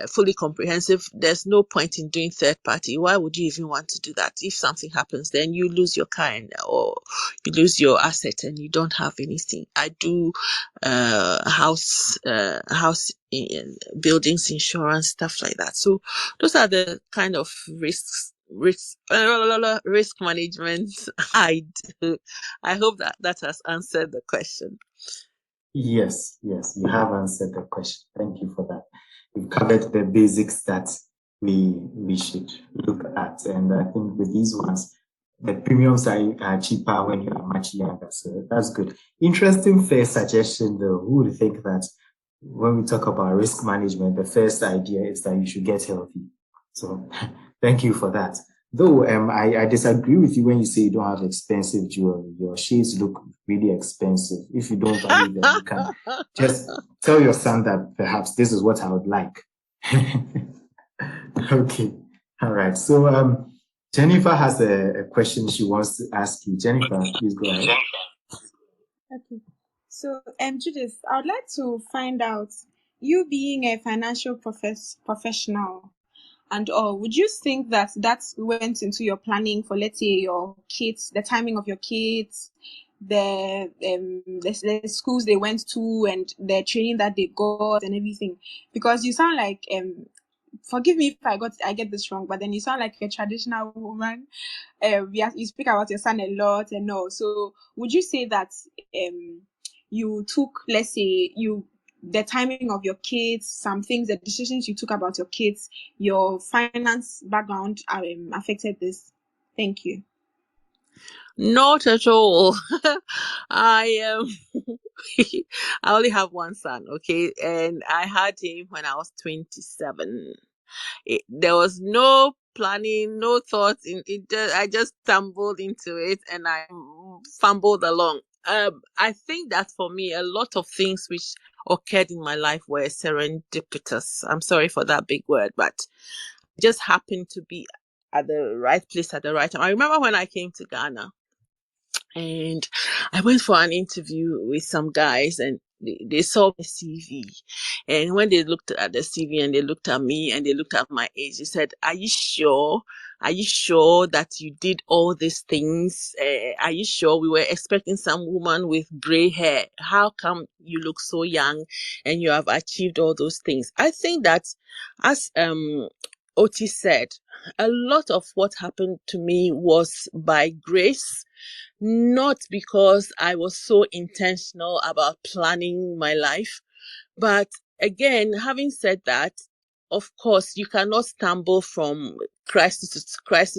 fully comprehensive. There's no point in doing third party. Why would you even want to do that? If something happens, then you lose your car or you lose your asset and you don't have anything. I do house buildings insurance, stuff like that. So those are the kind of risk management I do. I hope that has answered the question. Yes, you have answered the question. Thank you for that. We've covered the basics that we should look at, and I think with these ones, the premiums are cheaper when you are much younger, so that's good. Interesting first suggestion, though. Who would think that when we talk about risk management, the first idea is that you should get healthy? So thank you for that. Though I disagree with you when you say you don't have expensive jewelry. Your shades look really expensive. If you don't value them, you can just tell your son that perhaps this is what I would like. Okay. All right. So Jennifer has a question she wants to ask you. Jennifer, please go ahead. Okay. So, Judith, I would like to find out, you being a financial professional and all, would you think that went into your planning for, let's say, your kids, the timing of your kids, the schools they went to, and the training that they got and everything? Because you sound like, forgive me if I get this wrong, but then you sound like a traditional woman. You speak about your son a lot and all. So would you say that you took, let's say, the timing of your kids, some things, the decisions you took about your kids, your finance background affected this? Thank you. Not at all. I I only have one son, okay, and I had him when I was 27. There was no planning, no thought in it. I just stumbled into it and I fumbled along. I think that for me, a lot of things which occurred in my life were serendipitous. I'm sorry for that big word, but just happened to be at the right place at the right time. I remember when I came to Ghana, and I went for an interview with some guys, and they saw my CV. And when they looked at the CV and they looked at me and they looked at my age, they said, "Are you sure? Are you sure that you did all these things? Are you sure? We were expecting some woman with gray hair. How come you look so young and you have achieved all those things?" I think that, as Oti said, a lot of what happened to me was by grace, not because I was so intentional about planning my life. But again, having said that, of course, you cannot stumble from crisis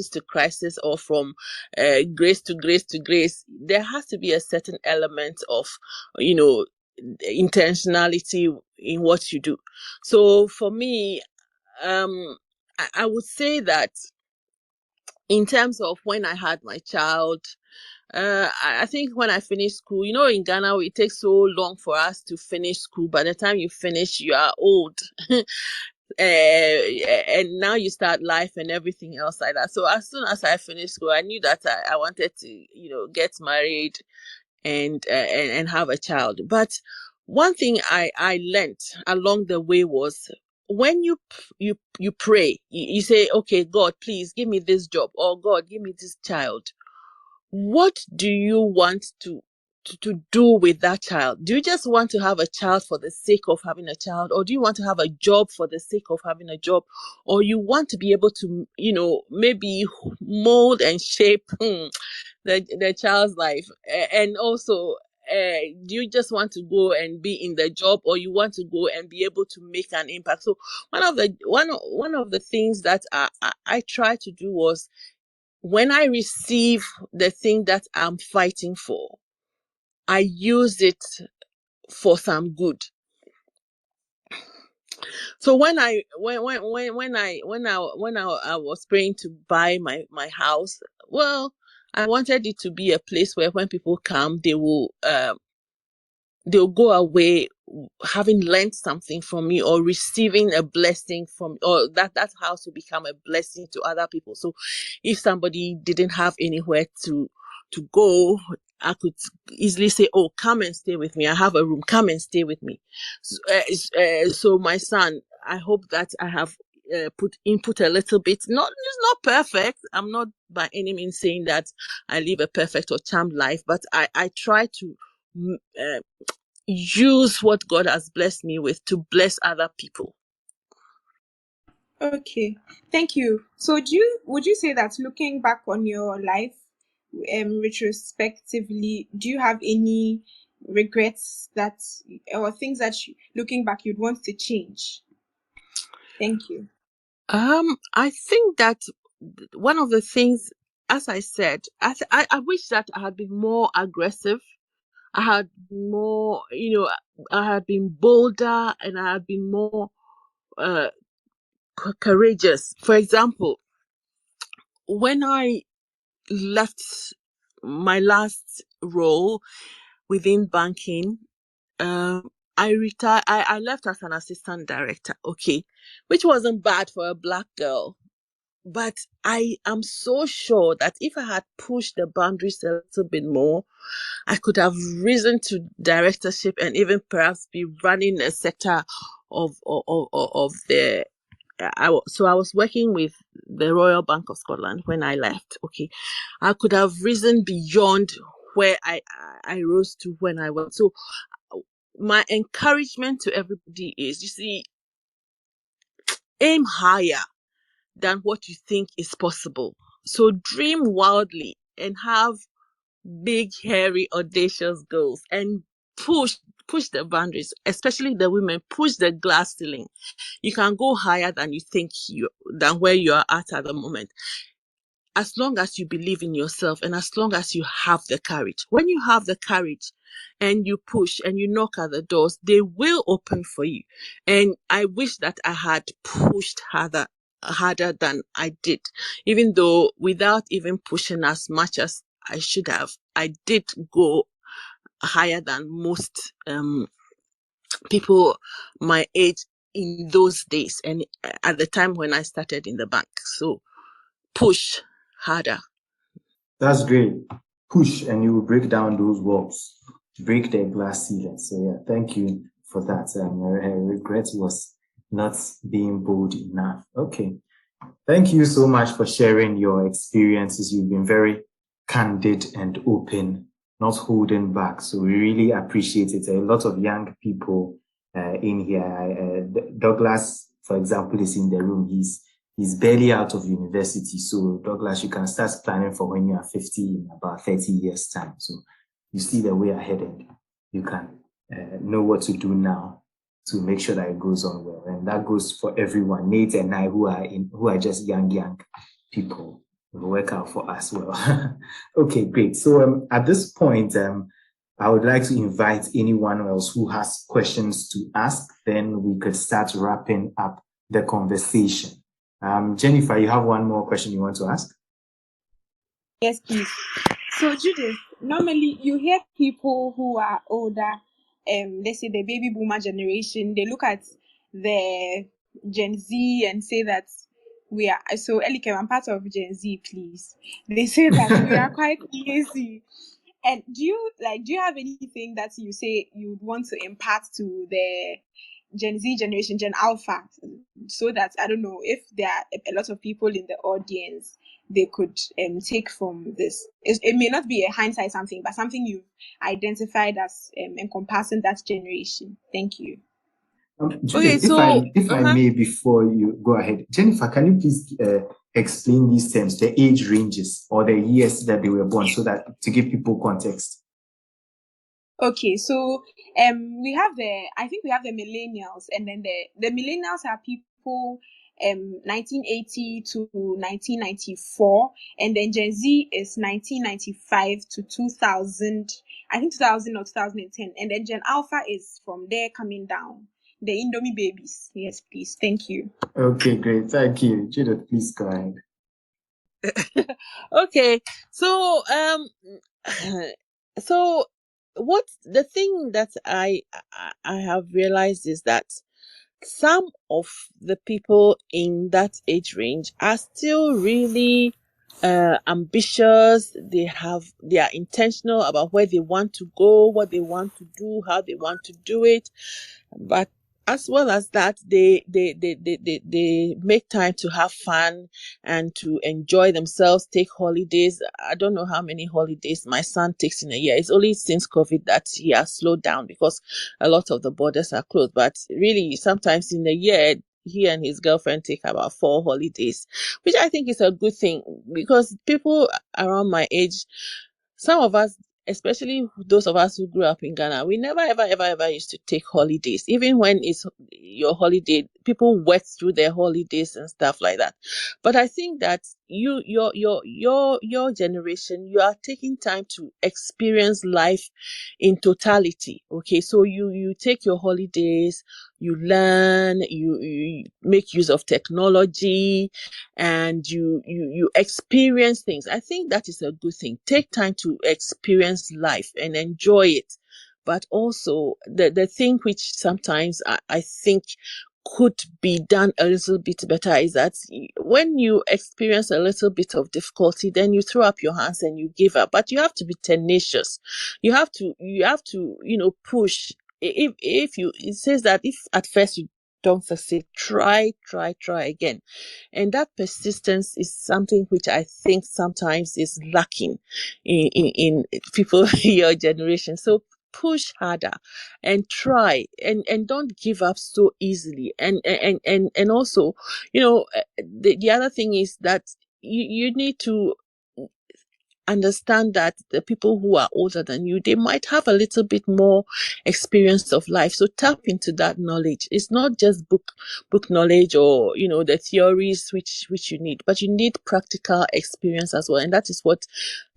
to crisis, or from grace to grace to grace. There has to be a certain element of, intentionality in what you do. So for me, I would say that in terms of when I had my child, I think when I finished school, in Ghana, it takes so long for us to finish school. By the time you finish, you are old. And now you start life and everything else like that. So as soon as I finished school, I knew that I wanted to, get married and have a child. But one thing I learned along the way was when you pray, you say, okay, God, please give me this job, or God, give me this child. What do you want to do with that child? Do you just want to have a child for the sake of having a child, or do you want to have a job for the sake of having a job, or you want to be able to, maybe mold and shape the child's life? And also, do you just want to go and be in the job, or you want to go and be able to make an impact? So one of the things that I tried to do was, when I receive the thing that I'm fighting for, I use it for some good. So when I was praying to buy my house, well, I wanted it to be a place where when people come, they'll go away having learned something from me, or receiving a blessing from, or that house will become a blessing to other people. So if somebody didn't have anywhere to go, I could easily say, oh, come and stay with me. I have a room. Come and stay with me. So my son, I hope that I have put a little bit. It's not perfect. I'm not by any means saying that I live a perfect or charmed life, but I try to use what God has blessed me with to bless other people. Okay, thank you. So would you say that looking back on your life, retrospectively, do you have any regrets or things that looking back you'd want to change? Thank you. I think that one of the things, as I said, I wish that I had been more aggressive. I had more, I had been bolder, and I had been more courageous. For example, when I left my last role within banking, I retired. I left as an assistant director, okay, which wasn't bad for a black girl. But I am so sure that if I had pushed the boundaries a little bit more, I could have risen to directorship and even perhaps be running a sector of the. So I was working with the Royal Bank of Scotland when I left. Okay, I could have risen beyond where I rose to when I went. So my encouragement to everybody is, you see, aim higher than what you think is possible. So dream wildly and have big, hairy, audacious goals, and push the boundaries, especially the women. Push the glass ceiling. You can go higher than you think than where you are at the moment, as long as you believe in yourself and as long as you have the courage. When you have the courage and you push and you knock at the doors, they will open for you. And I wish that I had pushed harder than I did, even though without even pushing as much as I should have, I did go higher than most people my age in those days and at the time when I started in the bank. So push harder. That's great. Push, and you will break down those walls, break the glass ceiling. So yeah, thank you for that. Her regret was not being bold enough. Okay. Thank you so much for sharing your experiences. You've been very candid and open, not holding back. So we really appreciate it. A lot of young people in here. Douglas, for example, is in the room. He's barely out of university. So Douglas, you can start planning for when you are 50 in about 30 years' time. So you see the way ahead, and you can know what to do now to make sure that it goes on well. And that goes for everyone. Nate and I, who are just young people, will work out for us well. Okay, great. So at this point, I would like to invite anyone else who has questions to ask. Then we could start wrapping up the conversation. Jennifer, you have one more question you want to ask? Yes, please. So, Judith, normally you hear people who are older, let's say the baby boomer generation, they look at the Gen Z and say that we are, so Elikem, I'm part of Gen Z, please. They say that we are quite lazy. And do you have anything that you say you want to impart to the Gen Z generation, Gen Alpha, so that, I don't know, if there are a lot of people in the audience, they could take from this? It may not be a hindsight something, but something you've identified as encompassing that generation. Thank you. Judith, so if I may, before you go ahead, Jennifer, can you please explain these terms, the age ranges or the years that they were born, so that to give people context? Okay, so we have the millennials, and then the millennials are people 1980 to 1994, and then Gen Z is 1995 to 2000, I think 2000 or 2010, and then Gen Alpha is from there coming down, the Indomie babies. Yes, please. Thank you. Okay, great. Thank you. Judith, please go ahead. Okay, so so what the thing that I have realized is that some of the people in that age range are still really ambitious. They are intentional about where they want to go, what they want to do, how they want to do it. But as well as that, they make time to have fun and to enjoy themselves, take holidays. I don't know how many holidays my son takes in a year. It's only since COVID that he has slowed down because a lot of the borders are closed. But really, sometimes in a year, he and his girlfriend take about 4 holidays, which I think is a good thing, because people around my age, some of us, especially those of us who grew up in Ghana, we never ever used to take holidays. Even when it's your holiday, people work through their holidays and stuff like that. But I think that your generation, you are taking time to experience life in totality. Okay, so you take your holidays, you learn, you make use of technology, and you experience things. I think that is a good thing. Take time to experience life and enjoy it. But also the thing which sometimes I think could be done a little bit better is that when you experience a little bit of difficulty, then you throw up your hands and you give up. But you have to be tenacious. You have to push. It says that if at first you don't succeed, try again. And that persistence is something which I think sometimes is lacking in people your generation. So push harder and try, and don't give up so easily. And also, the other thing is that you need to understand that the people who are older than you, they might have a little bit more experience of life. So tap into that knowledge. It's not just book knowledge or the theories which you need, but you need practical experience as well. And that is what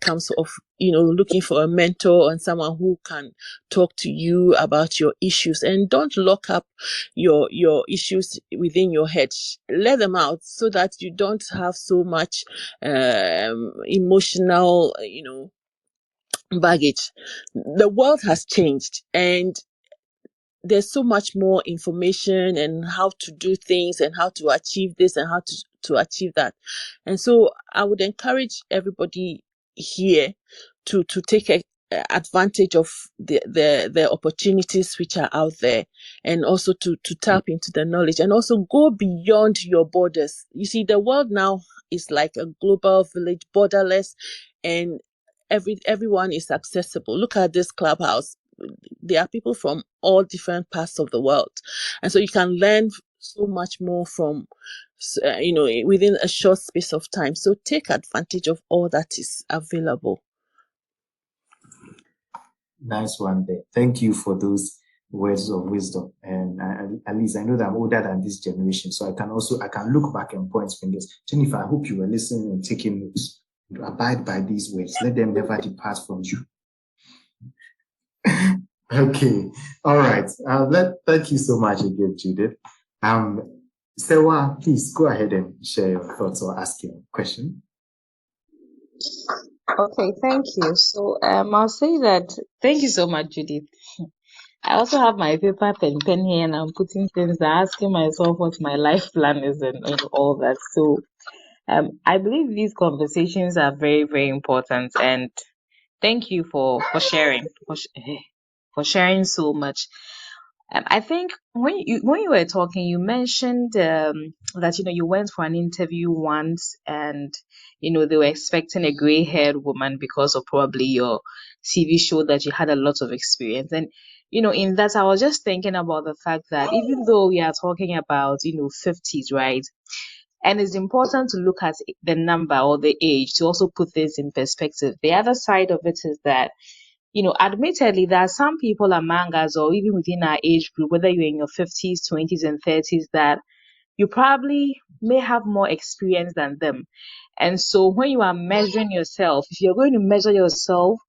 comes of looking for a mentor and someone who can talk to you about your issues. And don't lock up your issues within your head. Let them out so that you don't have so much emotional baggage. The world has changed, and there's so much more information and how to do things and how to achieve this and how to achieve that. And so I would encourage everybody here to take advantage of the opportunities which are out there, and also to tap into the knowledge, and also go beyond your borders. You see, the world now is like a global village, borderless, and everyone is accessible. Look at this Clubhouse. There are people from all different parts of the world, and so you can learn so much more from within a short space of time. So take advantage of all that is available. Nice one there. Thank you for those words of wisdom. And at least I know that I'm older than this generation, so I can look back and point fingers. Jennifer, I hope you were listening and taking notes. Abide by these words. Let them never depart from you. Okay. All right. Thank you so much again, Judith. Sewa, please go ahead and share your thoughts or ask your question. Okay, thank you. So I'll say that thank you so much, Judith. I also have my paper pen here, and I'm putting things there, asking myself what my life plan is and all that. So I believe these conversations are very, very important, and thank you for sharing for sharing so much. I think when you were talking, you mentioned that you went for an interview once, and they were expecting a gray-haired woman because of probably your CV showed that you had a lot of experience. And in that, I was just thinking about the fact that even though we are talking about 50s, right? And it's important to look at the number or the age to also put this in perspective. The other side of it is that admittedly, there are some people among us or even within our age group, whether you're in your 50s, 20s, and 30s, that you probably may have more experience than them. And so when you are measuring yourself, if you're going to measure yourself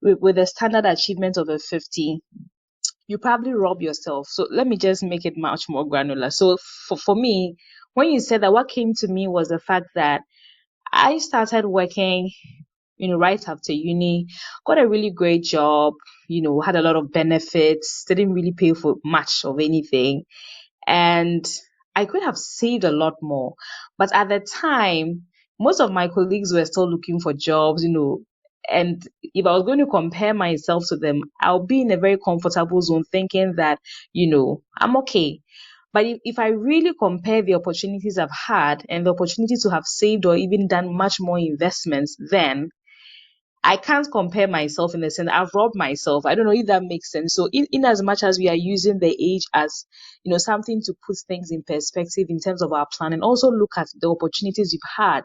with a standard achievement of a 50, you probably rob yourself. So let me just make it much more granular. So for me, when you said that, what came to me was the fact that I started working right after uni, got a really great job, had a lot of benefits, didn't really pay for much of anything. And I could have saved a lot more. But at the time, most of my colleagues were still looking for jobs, and if I was going to compare myself to them, I'll be in a very comfortable zone thinking that, I'm okay. But if I really compare the opportunities I've had and the opportunity to have saved or even done much more investments, then I can't compare myself in the sense I've robbed myself. I don't know if that makes sense. So in as much as we are using the age as, something to put things in perspective in terms of our plan, and also look at the opportunities you've had.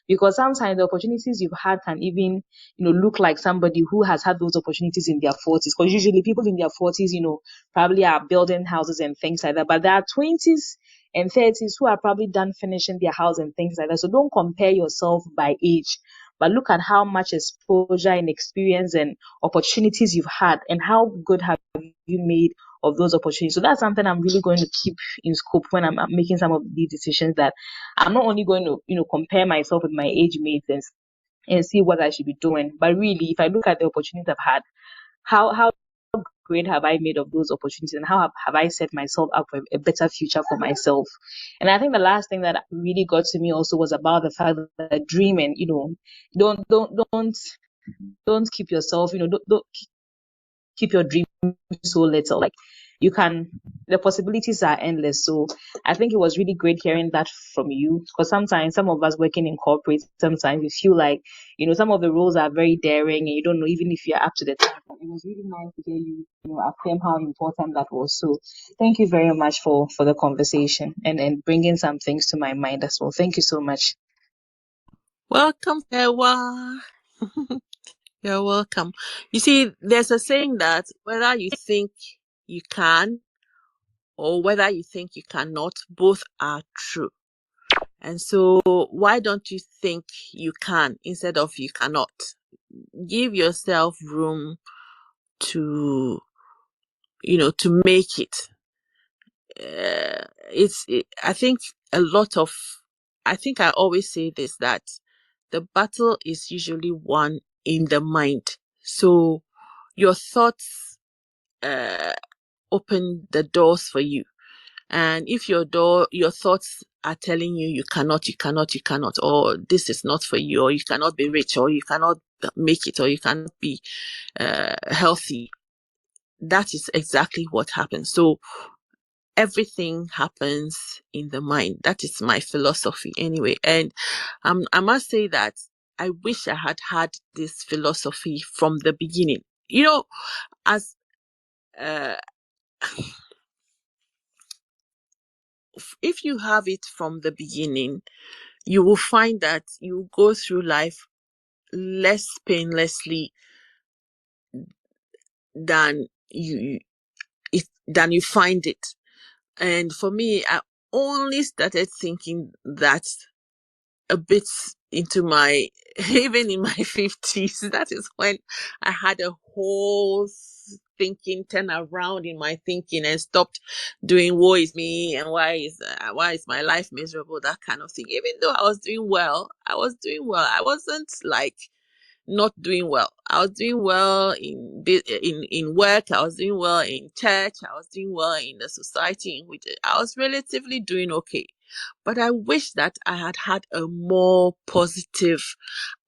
Because sometimes the opportunities you've had can even, look like somebody who has had those opportunities in their 40s. Because usually people in their 40s, probably are building houses and things like that. But there are 20s and 30s who are probably done finishing their house and things like that. So don't compare yourself by age, but look at how much exposure and experience and opportunities you've had and how good have you made of those opportunities. So that's something I'm really going to keep in scope when I'm making some of these decisions, that I'm not only going to, compare myself with my age mates and see what I should be doing, but really, if I look at the opportunities I've had, how great have I made of those opportunities, and how have I set myself up for a better future for myself? And I think the last thing that really got to me also was about the fact that dreaming, don't keep yourself, don't keep your dream so little. Like, the possibilities are endless. So I think it was really great hearing that from you, because sometimes some of us working in corporate, sometimes we feel like, some of the roles are very daring and you don't know even if you're up to the task. It was really nice to hear you, affirm how important that was. So thank you very much for the conversation and bringing some things to my mind as well. Thank you so much. Welcome, Ewa. You're welcome. You see, there's a saying that whether you think you can or whether you think you cannot, both are true. And so why don't you think you can instead of you cannot? Give yourself room to, to make it. I think I always say this, that the battle is usually won in the mind. So your thoughts open the doors for you. And if your thoughts are telling you cannot, or this is not for you, or you cannot be rich, or you cannot make it, or you cannot be healthy, that is exactly what happens. So everything happens in the mind. That is my philosophy anyway. And I must say that I wish I had this philosophy from the beginning. As if you have it from the beginning, you will find that you go through life less painlessly than you find it. And for me, I only started thinking that a bit into even in my 50s. That is when I had a whole thinking, turn around in my thinking and stopped doing woe is me and why is my life miserable, that kind of thing. Even though I was doing well. I wasn't like not doing well. I was doing well in work. I was doing well in church. I was doing well in the society in which I was relatively doing okay. But I wish that I had had a more positive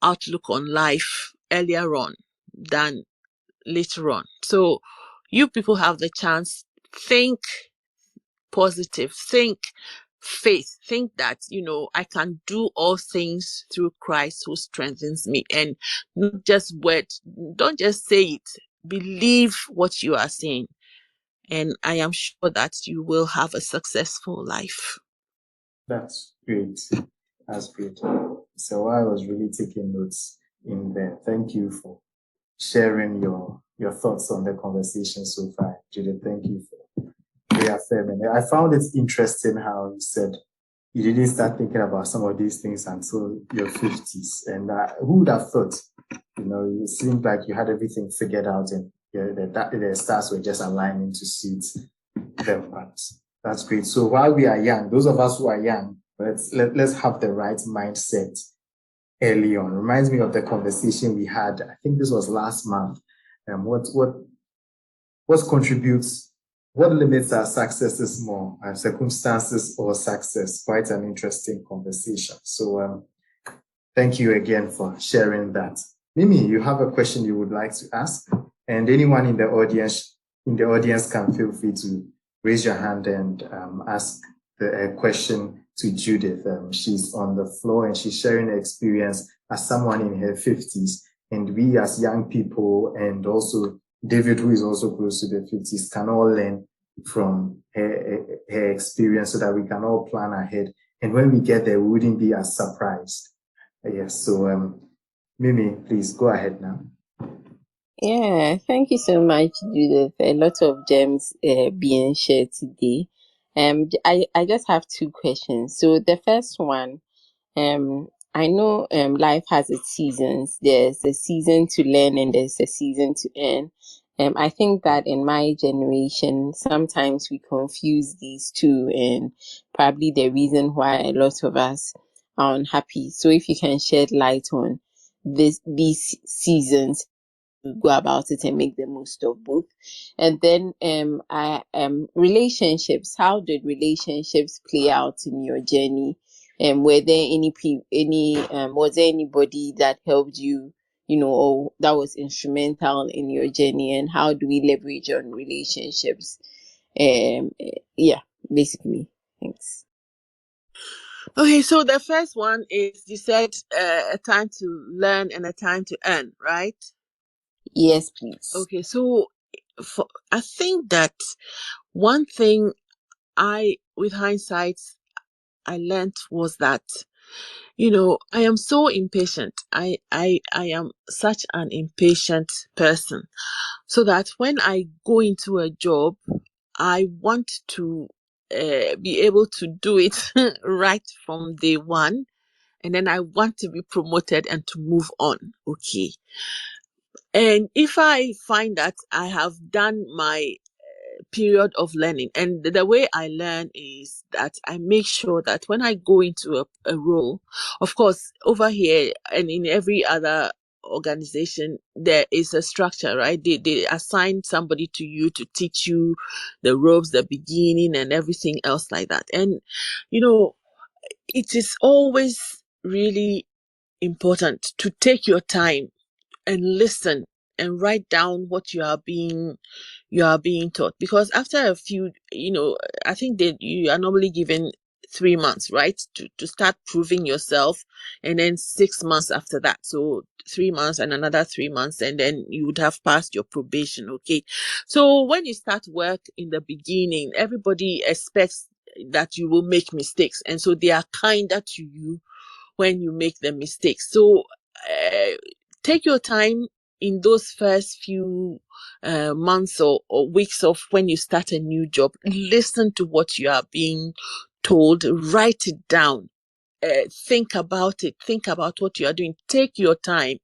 outlook on life earlier on than later on. So you people have the chance. Think positive. Think faith. Think that, I can do all things through Christ who strengthens me. And not just words. Don't just say it. Believe what you are saying. And I am sure that you will have a successful life. That's great. That's great. So I was really taking notes in there. Thank you for sharing your thoughts on the conversation so far, Judith. Thank you for reaffirming it. I found it interesting how you said you didn't start thinking about some of these things until your 50s. And who would have thought? It seemed like you had everything figured out and the stars were just aligning to suit them. But that's great. So while we are young, those of us who are young, let's have the right mindset early on. Reminds me of the conversation we had. I think this was last month. What limits our successes more, our circumstances or success? Quite an interesting conversation. So thank you again for sharing that. Mimi, you have a question you would like to ask, and anyone in the audience can feel free to raise your hand and ask a question to Judith. She's on the floor and she's sharing her experience as someone in her 50s. And we as young people, and also David, who is also close to the 50s, can all learn from her experience so that we can all plan ahead. And when we get there, we wouldn't be as surprised. Yes, so Mimi, please go ahead now. Yeah, thank you so much, Judith. A lot of gems being shared today. I just have two questions. So the first one, I know life has its seasons. There's a season to learn and there's a season to earn. I think that in my generation, sometimes we confuse these two, and probably the reason why a lot of us are unhappy. So if you can shed light on these seasons, go about it and make the most of both. And then relationships. How did relationships play out in your journey? Were there was there anybody that helped you, or that was instrumental in your journey? And how do we leverage on relationships? Yeah, basically. Thanks. Okay, so the first one is, you said a time to learn and a time to earn, right? Yes, please. Okay, so I think that one thing with hindsight, I learned was that, I am so impatient. I am such an impatient person, so that when I go into a job, I want to be able to do it right from day one. And then I want to be promoted and to move on. Okay. And if I find that I have done my period of learning, and the way I learn is that I make sure that when I go into a role, of course, over here and in every other organization, there is a structure, right? They assign somebody to you to teach you the ropes, the beginning and everything else like that. And, it is always really important to take your time and listen and write down what you are being taught, because after a few, I think that you are normally given 3 months, right, to start proving yourself, and then 6 months after that. So 3 months and another 3 months, and then you would have passed your probation. Okay, so when you start work in the beginning, everybody expects that you will make mistakes, and so they are kinder to you when you make the mistakes. So take your time in those first few months or weeks of when you start a new job. Listen to what you are being told, write it down, think about it, think about what you are doing. Take your time.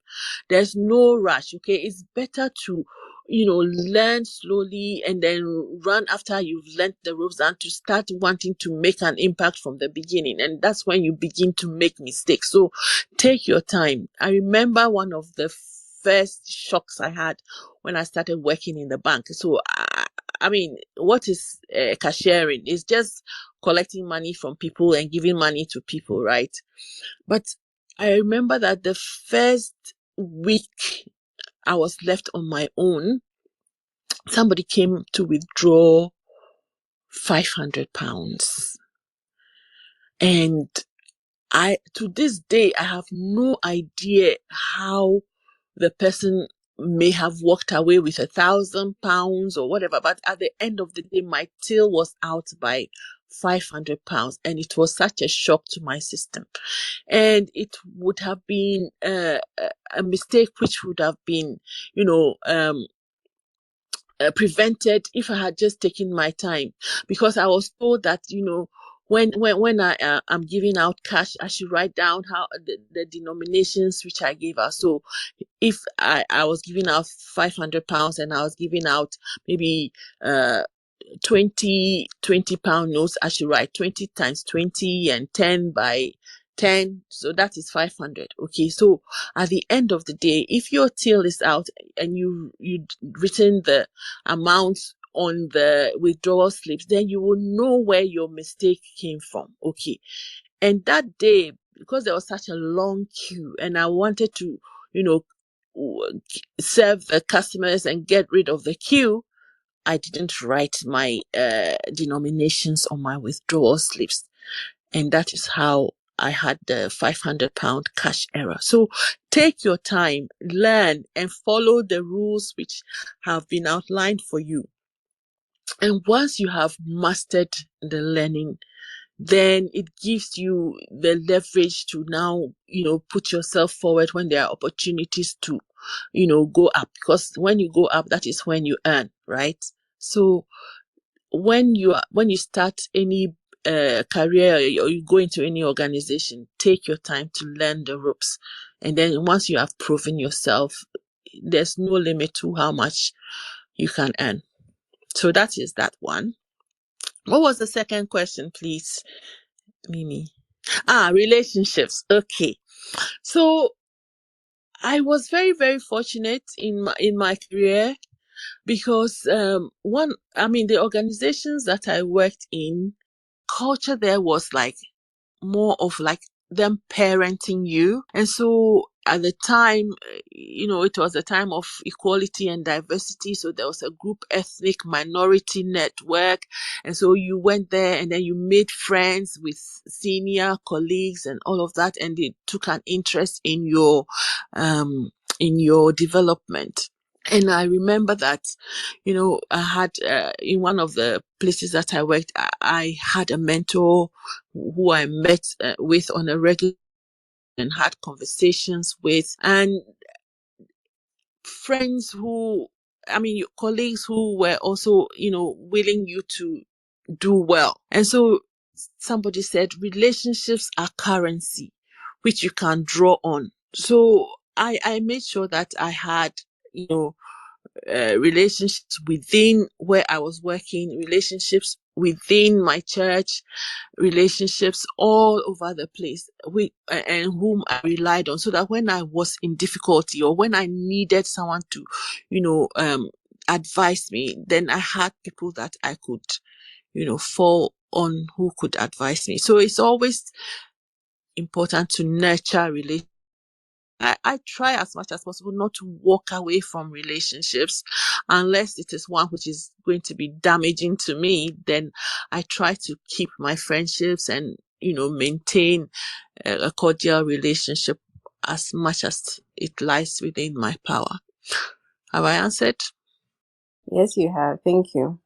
There's no rush. Okay, it's better to learn slowly and then run after you've learned the ropes, and to start wanting to make an impact from the beginning. And that's when you begin to make mistakes. So take your time. I remember one of the first shocks I had when I started working in the bank. So, I mean, what is cashiering? It's just collecting money from people and giving money to people, right? But I remember that the first week I was left on my own, somebody came to withdraw £500. And to this day, I have no idea how the person may have walked away with £1,000 or whatever. But at the end of the day, my till was out by £500. And it was such a shock to my system. And it would have been a mistake which would have been, prevented if I had just taken my time, because I was told that when I am giving out cash, I should write down how the denominations which I gave out. So if I was giving out £500 and I was giving out maybe 20 pound notes, I should write 20 times 20 and 10 by 10, so that is 500. Okay, so at the end of the day, if your till is out and you'd written the amount on the withdrawal slips, then you will know where your mistake came from. Okay, and that day, because there was such a long queue and I wanted to serve the customers and get rid of the queue, I didn't write my denominations on my withdrawal slips. And that is how I had the £500 cash error. So take your time, learn, and follow the rules which have been outlined for you. And once you have mastered the learning, then it gives you the leverage to now, put yourself forward when there are opportunities to, go up. Because when you go up, that is when you earn, right? So when you start any career or you go into any organization, take your time to learn the ropes. And then once you have proven yourself, there's no limit to how much you can earn. So that is that one. What was the second question, please, Mimi? Relationships. Okay. So I was very, very fortunate in my career because the organizations that I worked in, culture there was like more of like them parenting you. And so at the time, it was a time of equality and diversity. So there was a group ethnic minority network. And so you went there and then you made friends with senior colleagues and all of that. And they took an interest in your development. And I remember that, I had, in one of the places that I worked, I had a mentor who I met with on a regular and had conversations with, and friends your colleagues who were also, willing you to do well. And so somebody said, relationships are currency, which you can draw on. So I made sure that I had, relationships within where I was working, relationships within my church, relationships all over the place, and whom I relied on, so that when I was in difficulty or when I needed someone to, advise me, then I had people that I could, fall on who could advise me. So it's always important to nurture relationships. I try as much as possible not to walk away from relationships unless it is one which is going to be damaging to me. Then I try to keep my friendships and, maintain a cordial relationship as much as it lies within my power. Have I answered? Yes, you have. Thank you.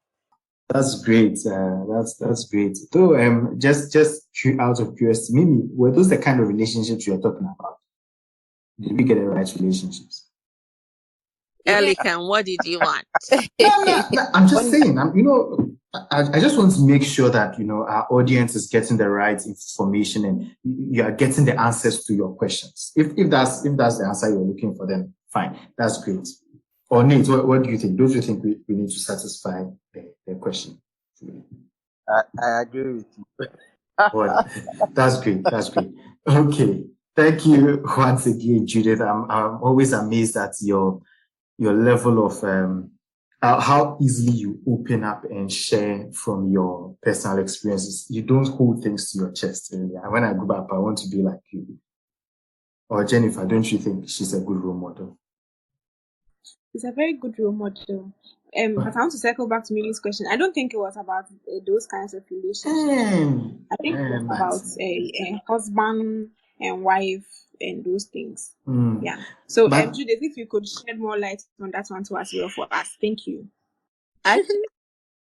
That's great. That's great. So, just out of curiosity, Mimi, were those the kind of relationships you're talking about? Did we get the right relationships? Elikan, what did you want? No, I'm just saying. I just want to make sure that our audience is getting the right information and you are getting the answers to your questions. If that's the answer you're looking for, then fine. That's great. Or Nate, what do you think? Don't you think we need to satisfy the question? I agree with you. Well, that's great. That's great. Okay. Thank you once again, Judith. I'm always amazed at your level of how easily you open up and share from your personal experiences. You don't hold things to your chest. When I grow up, I want to be like you. Or Jennifer, don't you think she's a good role model? It's a very good role model. But I want to circle back to Millie's question. I don't think it was about those kinds of relationships. I think it was about a husband and wife and those things. Yeah. So, Judith, if you could shed more light on that one to us well for us. Thank you. Actually,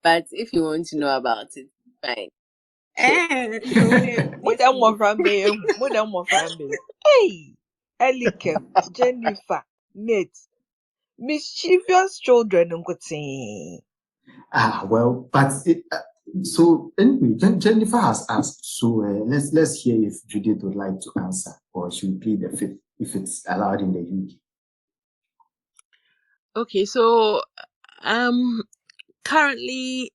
but if you want to know about it, fine. Hey, Elikem, Jennifer, Nate, mischievous children. Well, but so anyway, Jennifer has asked. So let's hear if Judith would like to answer, or she will plead the fifth if it's allowed in the UK. Okay, so currently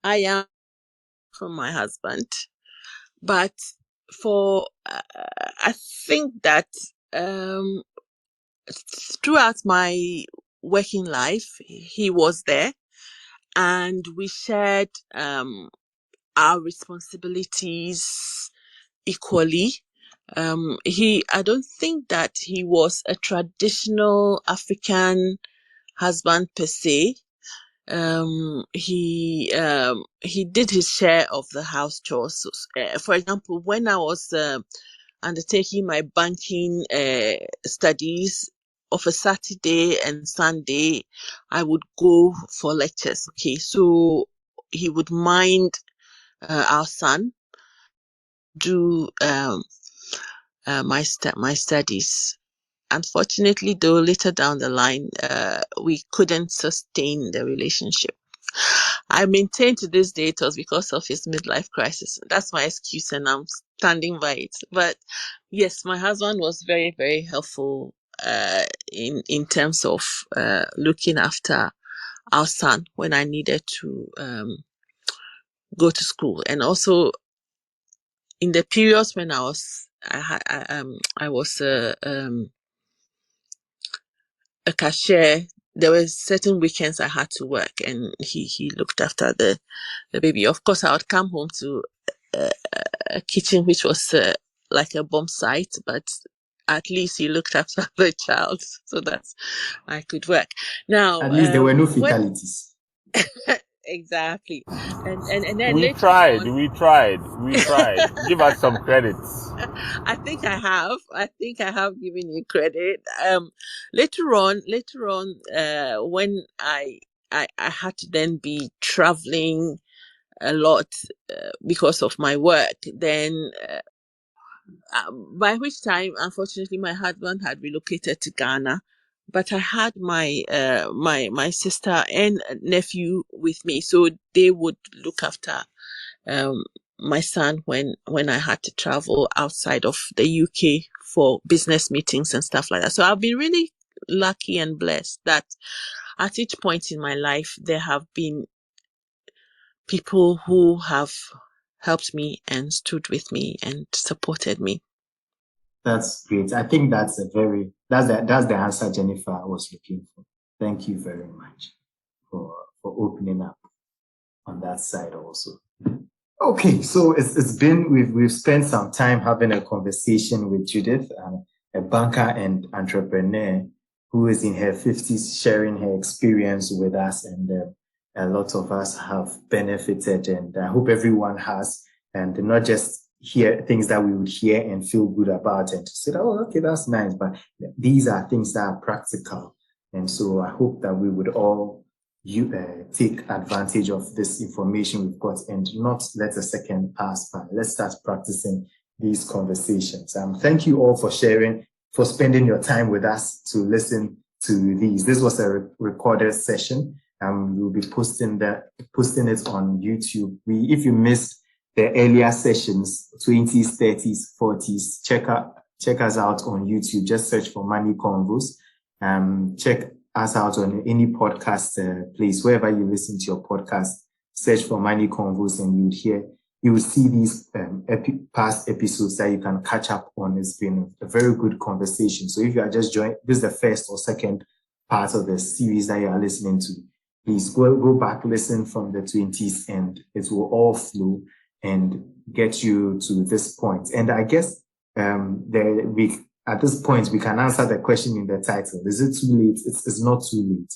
I am from my husband, but for I think that throughout my working life he was there, and we shared our responsibilities equally. I don't think that he was a traditional African husband per se. He did his share of the house chores. For example, when I was undertaking my banking studies, of a Saturday and Sunday, I would go for lectures. Okay, so he would mind our son do my studies. Unfortunately, though, later down the line, we couldn't sustain the relationship. I maintain to this day it was because of his midlife crisis. That's my excuse, and I'm standing by it. But yes, my husband was very, very helpful in terms of looking after our son when I needed to go to school, and also in the periods when I was a cashier, there were certain weekends I had to work, and he looked after the baby. Of course, I would come home to a kitchen which was like a bomb site, but at least he looked after the child so that I could work. Now, at least there were no fatalities. Exactly. And then we tried. Give us some credits. I think I have given you credit. Later on, when I had to then be traveling a lot because of my work, then by which time, unfortunately, my husband had relocated to Ghana. But I had my my sister and nephew with me, so they would look after my son when I had to travel outside of the UK for business meetings and stuff like that. So I've been really lucky and blessed that at each point in my life there have been people who have helped me and stood with me and supported me. That's great. I think that's the answer Jennifer was looking for. Thank you very much for opening up on that side also. Okay, so we've spent some time having a conversation with Judith, a banker and entrepreneur who is in her 50s, sharing her experience with us, and a lot of us have benefited, and I hope everyone has, and not just hear things that we would hear and feel good about and to say, oh, okay, that's nice, but these are things that are practical. And so I hope that we would all take advantage of this information we've got and not let a second pass by. Let's start practicing these conversations. Thank you all for sharing, for spending your time with us to listen to these. This was a recorded session. We'll be posting it on YouTube. If you missed the earlier sessions, 20s, 30s, 40s, check us out on YouTube. Just search for Money Convos. Check us out on any podcast place, wherever you listen to your podcast, search for Money Convos and you will see these past episodes that you can catch up on. It's been a very good conversation. So if you are just joining, this is the first or second part of the series that you are listening to, please go back, listen from the 20s, and it will all flow and get you to this point. And I guess at this point, we can answer the question in the title. Is it too late? It's not too late.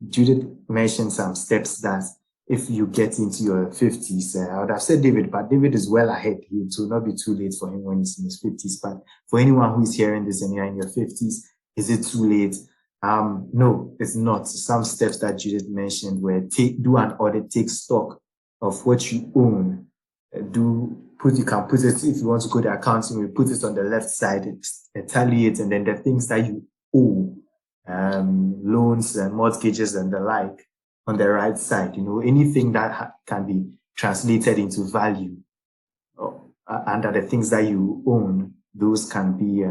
Judith mentioned some steps that if you get into your 50s, I would have said David, but David is well ahead. It will not be too late for him when he's in his 50s. But for anyone who is hearing this and you're in your 50s, is it too late? No, it's not. Some steps that Judith mentioned were do an audit, take stock of what you own. You can put it, if you want to go to accounting, we put it on the left side, tally it, and then the things that you owe, loans and mortgages and the like, on the right side. Anything that can be translated into value under the things that you own, those can be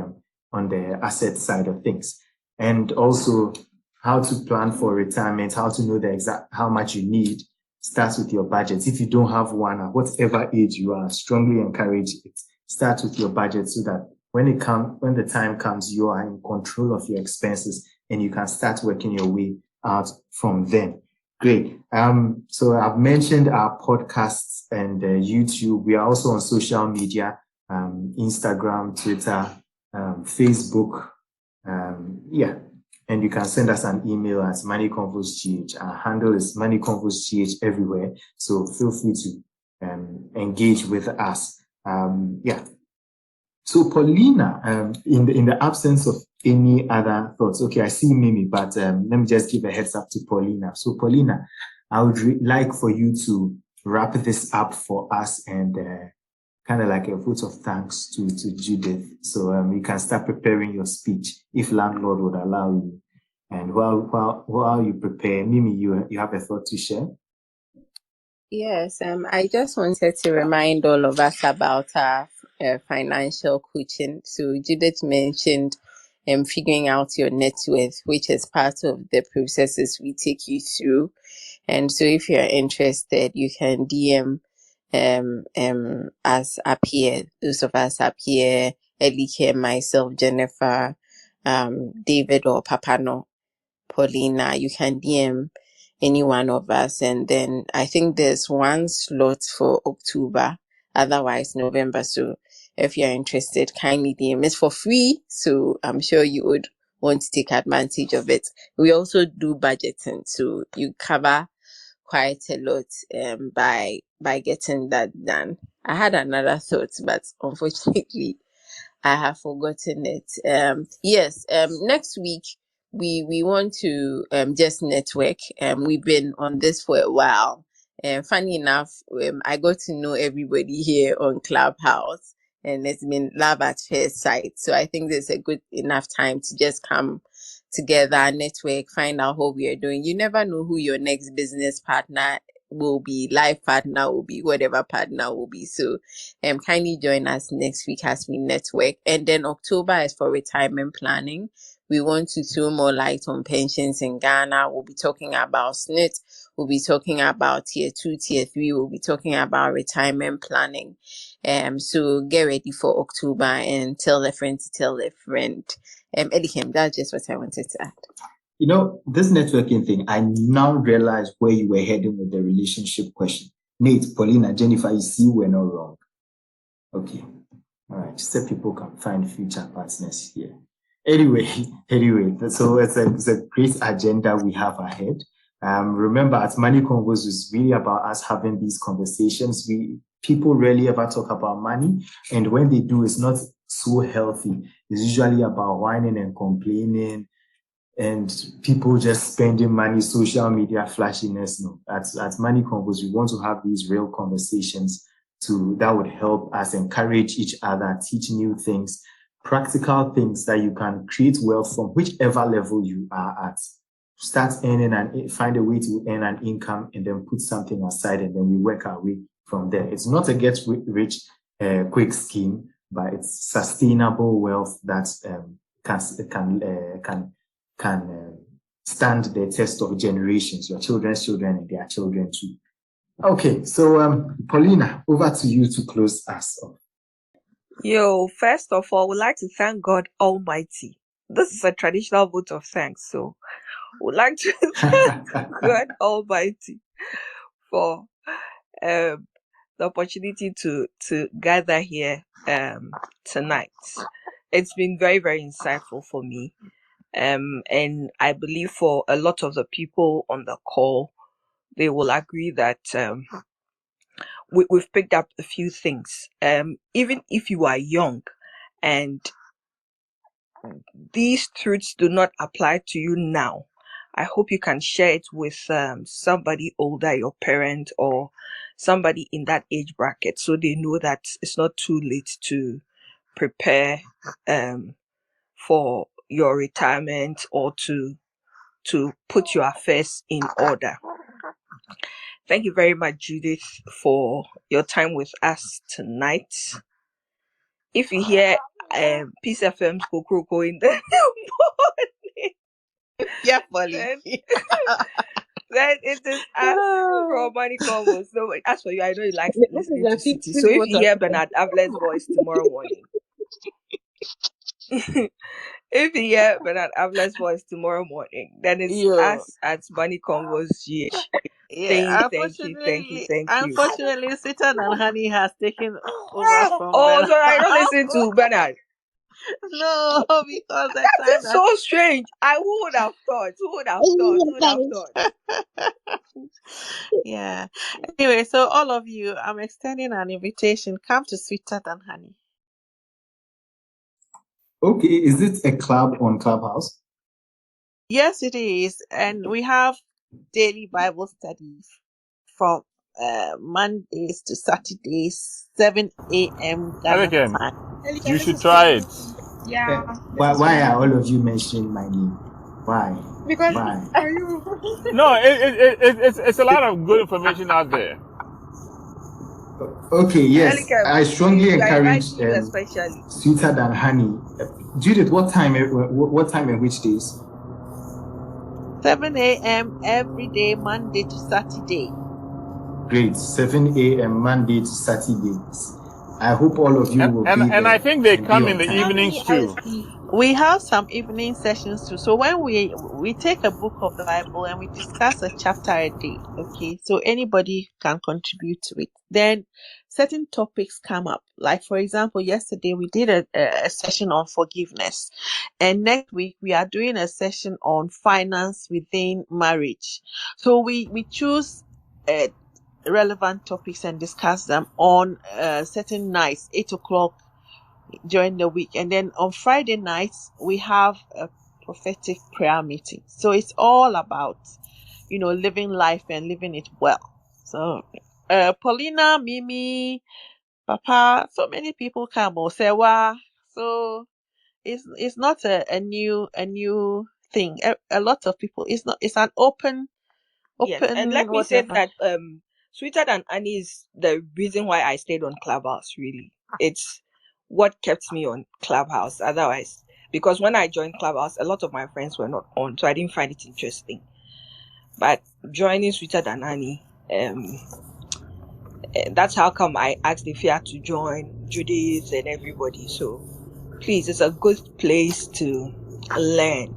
on the asset side of things. And also how to plan for retirement, how to know the exact how much you need. Starts with your budget. If you don't have one, at whatever age you are, strongly encourage it. Start with your budget so that when the time comes, you are in control of your expenses and you can start working your way out from them. Great. So I've mentioned our podcasts and YouTube. We are also on social media, Instagram, Twitter, Facebook. And you can send us an email at moneyconvosgh. Our handle is moneyconvosgh everywhere. So feel free to engage with us. So Paulina, in the absence of any other thoughts, okay, I see Mimi, but let me just give a heads up to Paulina. So Paulina, I would like for you to wrap this up for us and kind of like a vote of thanks to Judith. So you can start preparing your speech if landlord would allow you. And while you prepare, Mimi, you have a thought to share? Yes, I just wanted to remind all of us about our financial coaching. So Judith mentioned figuring out your net worth, which is part of the processes we take you through. And so if you're interested, you can DM us up here, those of us up here, Elike, myself, Jennifer, David or Papano, Paulina. You can DM any one of us, and then I think there's one slot for October, otherwise November. So if you're interested, kindly DM. It's for free, so I'm sure you would want to take advantage of it. We also do budgeting, so you cover quite a lot by getting that done. I had another thought, but unfortunately I have forgotten it. Next week we want to just network. We've been on this for a while. Funny enough, I got to know everybody here on Clubhouse, and it's been love at first sight. So I think there's a good enough time to just come together, network, find out what we are doing. You never know who your next business partner will be, life partner will be, whatever partner will be. So kindly join us next week as we network. And then October is for retirement planning. We want to throw more light on pensions in Ghana. We'll be talking about SNIT. We'll be talking about tier 2, tier 3. We'll be talking about retirement planning. So get ready for October and tell a friend to tell a friend. Elikem, that's just what I wanted to add. This networking thing, I now realize where you were heading with the relationship question. Nate, Paulina, Jennifer, you see we're not wrong. Okay. All right. So people can find future partners here. Anyway, so it's a great agenda we have ahead. Remember, at Money Convos is really about us having these conversations. People rarely ever talk about money, and when they do, it's not so healthy. It's usually about whining and complaining, and people just spending money, social media flashiness. No, at Money Convos, we want to have these real conversations that would help us encourage each other, teach new things, practical things that you can create wealth from whichever level you are at. Start earning and find a way to earn an income and then put something aside, and then we work our way from there. It's not a get rich quick scheme, but it's sustainable wealth that can stand the test of generations, your children's children and their children too. Okay, so Paulina, over to you to close us off. First of all, we'd like to thank God Almighty. This is a traditional vote of thanks, so we'd like to thank God Almighty for the opportunity to gather here tonight. It's been very, very insightful for me. And I believe for a lot of the people on the call, they will agree that we've picked up a few things. Even if you are young and these truths do not apply to you now, I hope you can share it with somebody older, your parent or somebody in that age bracket, so they know that it's not too late to prepare for your retirement or to put your affairs in order. Thank you very much, Judith, for your time with us tonight. If you hear Peace FM's Kokoro in the morning, Yeah, Polly. then it is us from Money Convos. So as for you, I know you like This is listening a to City. fictive So if vote you of hear thanks. Bernard Avle's voice tomorrow morning, if you hear Bernard Avle's voice tomorrow morning, then it's Yeah. us at Money Convos GH. Yeah, Thank you. unfortunately, Sweeter Than Honey has taken over from Oh, Bella. sorry, I don't listen to Bernard. No, because the That time is so strange. Who would have thought? Yeah. Anyway, so all of you, I'm extending an invitation. Come to Sweeter Than Honey. Okay, is it a club on Clubhouse? Yes, it is, and we have daily Bible studies from Mondays to Saturdays, 7 a.m. Ghana Elikem, time. you should try it. Yeah. Why are all of you mentioning my name? Why? Because Why? are you? No, it's a lot of good information out there. Okay, yes. Elikem, I strongly we are encourage inviting you especially. Sweeter Than Honey. Judith, what time and which days? 7 a.m. every day, Monday to Saturday. Great. 7 a.m. Monday to Saturdays. I hope all of you will be there. And I think they come in the evenings too. We have some evening sessions too. So when we take a book of the Bible and we discuss a chapter a day, okay? So anybody can contribute to it. Then certain topics come up. Like for example, yesterday we did a session on forgiveness. And next week we are doing a session on finance within marriage. So we choose relevant topics and discuss them on certain nights, 8:00 during the week. And then on Friday nights, we have a prophetic prayer meeting. So it's all about, living life and living it well. So Paulina, Mimi, Papa, so many people come or say, wow. So it's not a new thing. A lot of people, it's an open. Yes, and let me say that Sweeter Than Annie is the reason why I stayed on Clubhouse, really. It's what kept me on Clubhouse. Otherwise, because when I joined Clubhouse, a lot of my friends were not on, so I didn't find it interesting. But joining Sweeter Than Annie, that's how come I asked if you had to join Judith and everybody. So please, it's a good place to learn.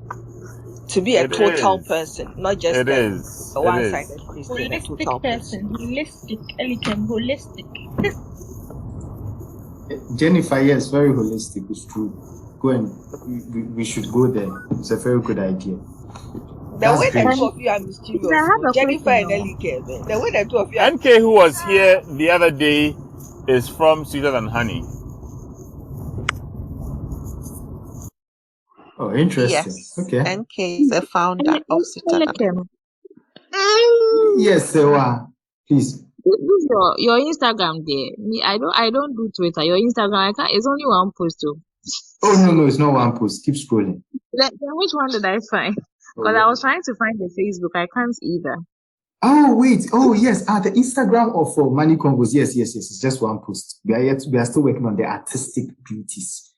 To be a total person, not just a one-sided Christian, a total person. Holistic. Jennifer, yes, very holistic. It's true. Go and we should go there. It's a very good idea. The way the two of you are mischievous, Jennifer and Elike, the way the two of you are... NK, who was here the other day, is from Sweeter Than Honey. Oh, interesting. Yes. Okay. NK is a founder of Sweeter Than Honey. Yes, please. This is your Instagram there. Me, I don't do Twitter. Your Instagram, it's only one post too. Oh no, it's not one post. Keep scrolling. Then which one did I find? Because I was trying to find the Facebook. I can't either. Oh wait. Oh yes. The Instagram of Money Convos. Yes. It's just one post. We are still working on the artistic beauties.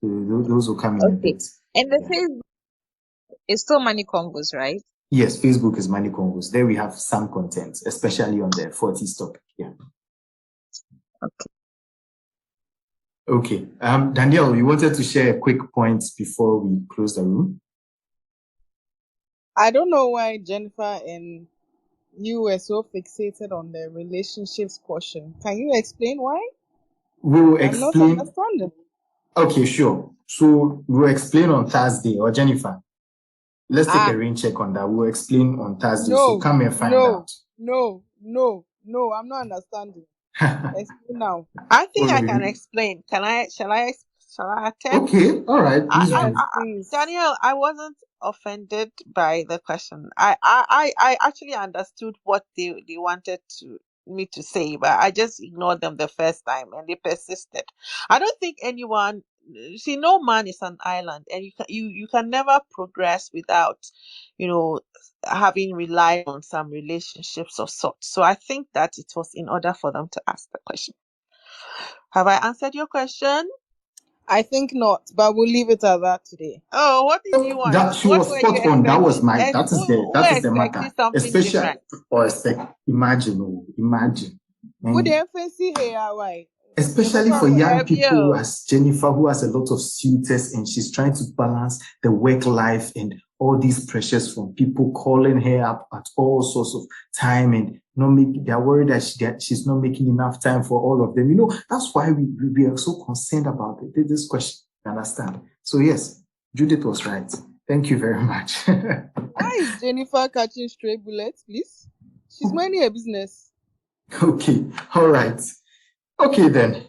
Those will come in a bit. And the Facebook It's still Money Convos, right? Yes, Facebook is Money Convos. There we have some content, especially on the 40s topic. Yeah. Okay. Danielle, you wanted to share a quick point before we close the room? I don't know why Jennifer and you were so fixated on the relationships portion. Can you explain why? We'll I'm not explain. understanding. Okay, sure. So we'll explain on Thursday, or Jennifer. Let's take a rain check on that. We'll explain on Thursday. So come and find out. No, I'm not understanding. Explain now. I think I can explain. Shall I attempt? Okay, all right. Please. Danielle, I wasn't offended by the question. I actually understood what they wanted me to say, but I just ignored them the first time and they persisted. I don't think anyone, see, no man is an island, and you can never progress without, having relied on some relationships of sorts. So I think that it was in order for them to ask the question. Have I answered your question? I think not, but we'll leave it at that today. Oh, what did you want? That she was spot on. That was my. That is the matter. Especially or imagine. Would the emphasis here why? Especially for young people as Jennifer, who has a lot of suitors and she's trying to balance the work life and all these pressures from people calling her up at all sorts of time and they're worried that she's not making enough time for all of them. That's why we are so concerned about this question. You understand? So yes, Judith was right. Thank you very much. Why is Jennifer catching stray bullets, please? She's minding her business. Okay. All right. Okay, then.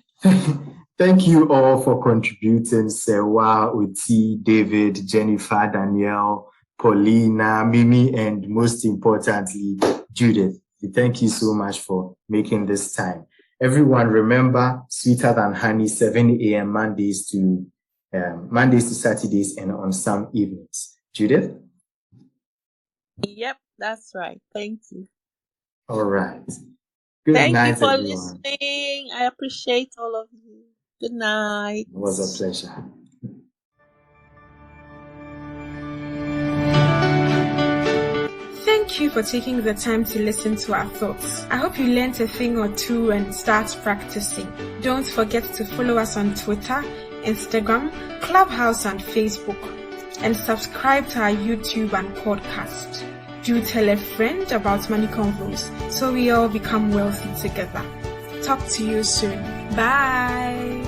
Thank you all for contributing. Sewa, Uti, David, Jennifer, Danielle, Paulina, Mimi, and most importantly, Judith. Thank you so much for making this time. Everyone, remember, Sweeter Than Honey, 7 a.m. Mondays to Saturdays and on some evenings. Judith? Yep, that's right. Thank you. All right. Good night, Thank you for everyone. listening. I appreciate all of you. Good night. It was a pleasure. Thank you for taking the time to listen to our thoughts. I hope you learned a thing or two and start practicing. Don't forget to follow us on Twitter, Instagram, Clubhouse, and Facebook. And subscribe to our YouTube and podcast. Do tell a friend about Money Convos so we all become wealthy together. Talk to you soon. Bye.